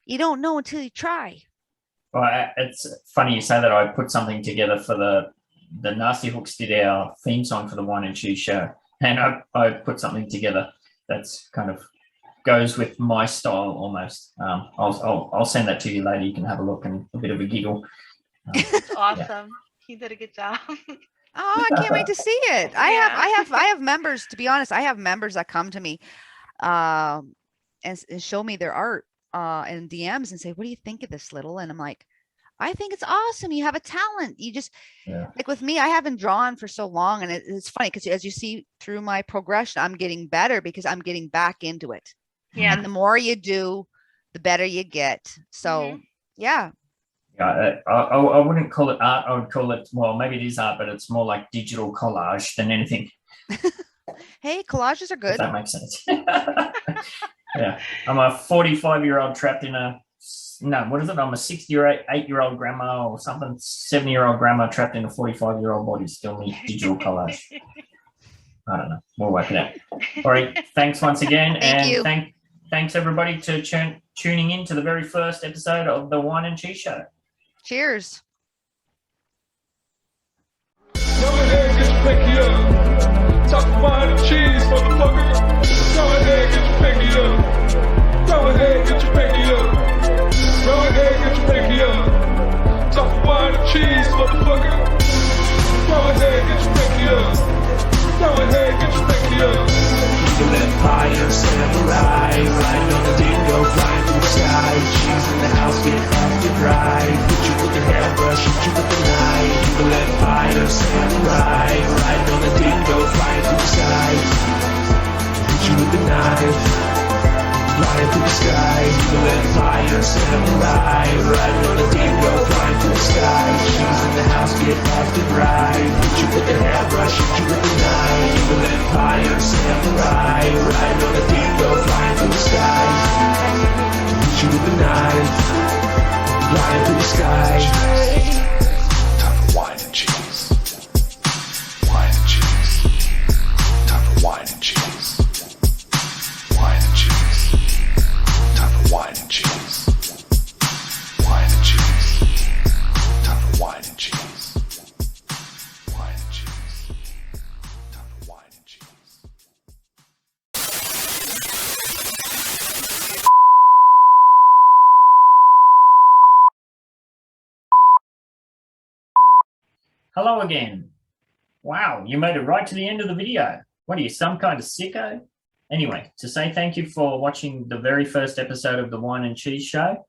you don't know until you try. Well, it's funny you say that. I put something together for the Nasty Hooks did our theme song for the Whine and Cheese show, and I put something together that's kind of goes with my style almost. I'll send that to you later. You can have a look and a bit of a giggle. It's awesome. Yeah. You did a good job. Oh, I can't wait to see it. I have members, to be honest, I have members that come to me and show me their art in DMs and say, what do you think of this, Little? And I'm like, I think it's awesome. You have a talent. You just, like with me, I haven't drawn for so long. And it's funny because as you see through my progression, I'm getting better because I'm getting back into it. Yeah. And the more you do, the better you get. So, yeah. Yeah, I wouldn't call it art. I would call it, well, maybe it is art, but it's more like digital collage than anything. Hey, collages are good. If that makes sense. Yeah, I'm a 45-year-old trapped in a, no, what is it? I'm a 68-year-old grandma or something, 70-year-old grandma trapped in a 45-year-old body, still need digital collage. I don't know. We'll work it out. All right. Thanks once again. Thanks everybody to tuning in to the very first episode of the Whine and Cheese Show. Cheers. Go ahead, get your pinky up. Talk wine and cheese, motherfucker. Go ahead, get your pinky up. Go ahead, get your pinky up. Go ahead, get your pinky up. Talk wine and cheese, motherfucker. Go ahead, get your pinky up. Go ahead, get your pinky up. Eagle Empire, samurai, riding on the dingo, flying through the sky. Cheese in the house, get off the drive. Hit you with the hairbrush, hit you with the knife. Eagle Empire, samurai, riding on the dingo, flying through the sky. Hit you with the knife, flying through the sky. Eagle Empire, samurai, riding on the dingo, flying through the sky. Cheese in the house, get off the drive. Hit you with the hairbrush, hit you with the knife. Eagle Empire, samurai, riding on the dingo, flying through the sky. Hit you with the knife, flying through the sky. Time for wine and cheese. Wine and cheese. Time for wine and cheese. Wine and cheese. Time for wine and cheese. Wine and cheese. Time for wine and cheese. Wine and cheese. Time for wine and cheese. Hello again. Wow, you made it right to the end of the video. What are you, some kind of sicko? Anyway, to say thank you for watching the very first episode of the Whine and Cheese Show.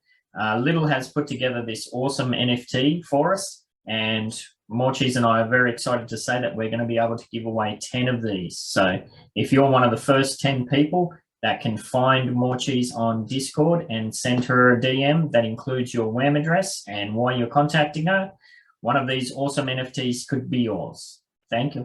Little has put together this awesome NFT for us, and Morecheese and I are very excited to say that we're going to be able to give away 10 of these. So if you're one of the first 10 people that can find Morecheese on Discord and send her a DM that includes your WAM address and why you're contacting her, one of these awesome NFTs could be yours. Thank you.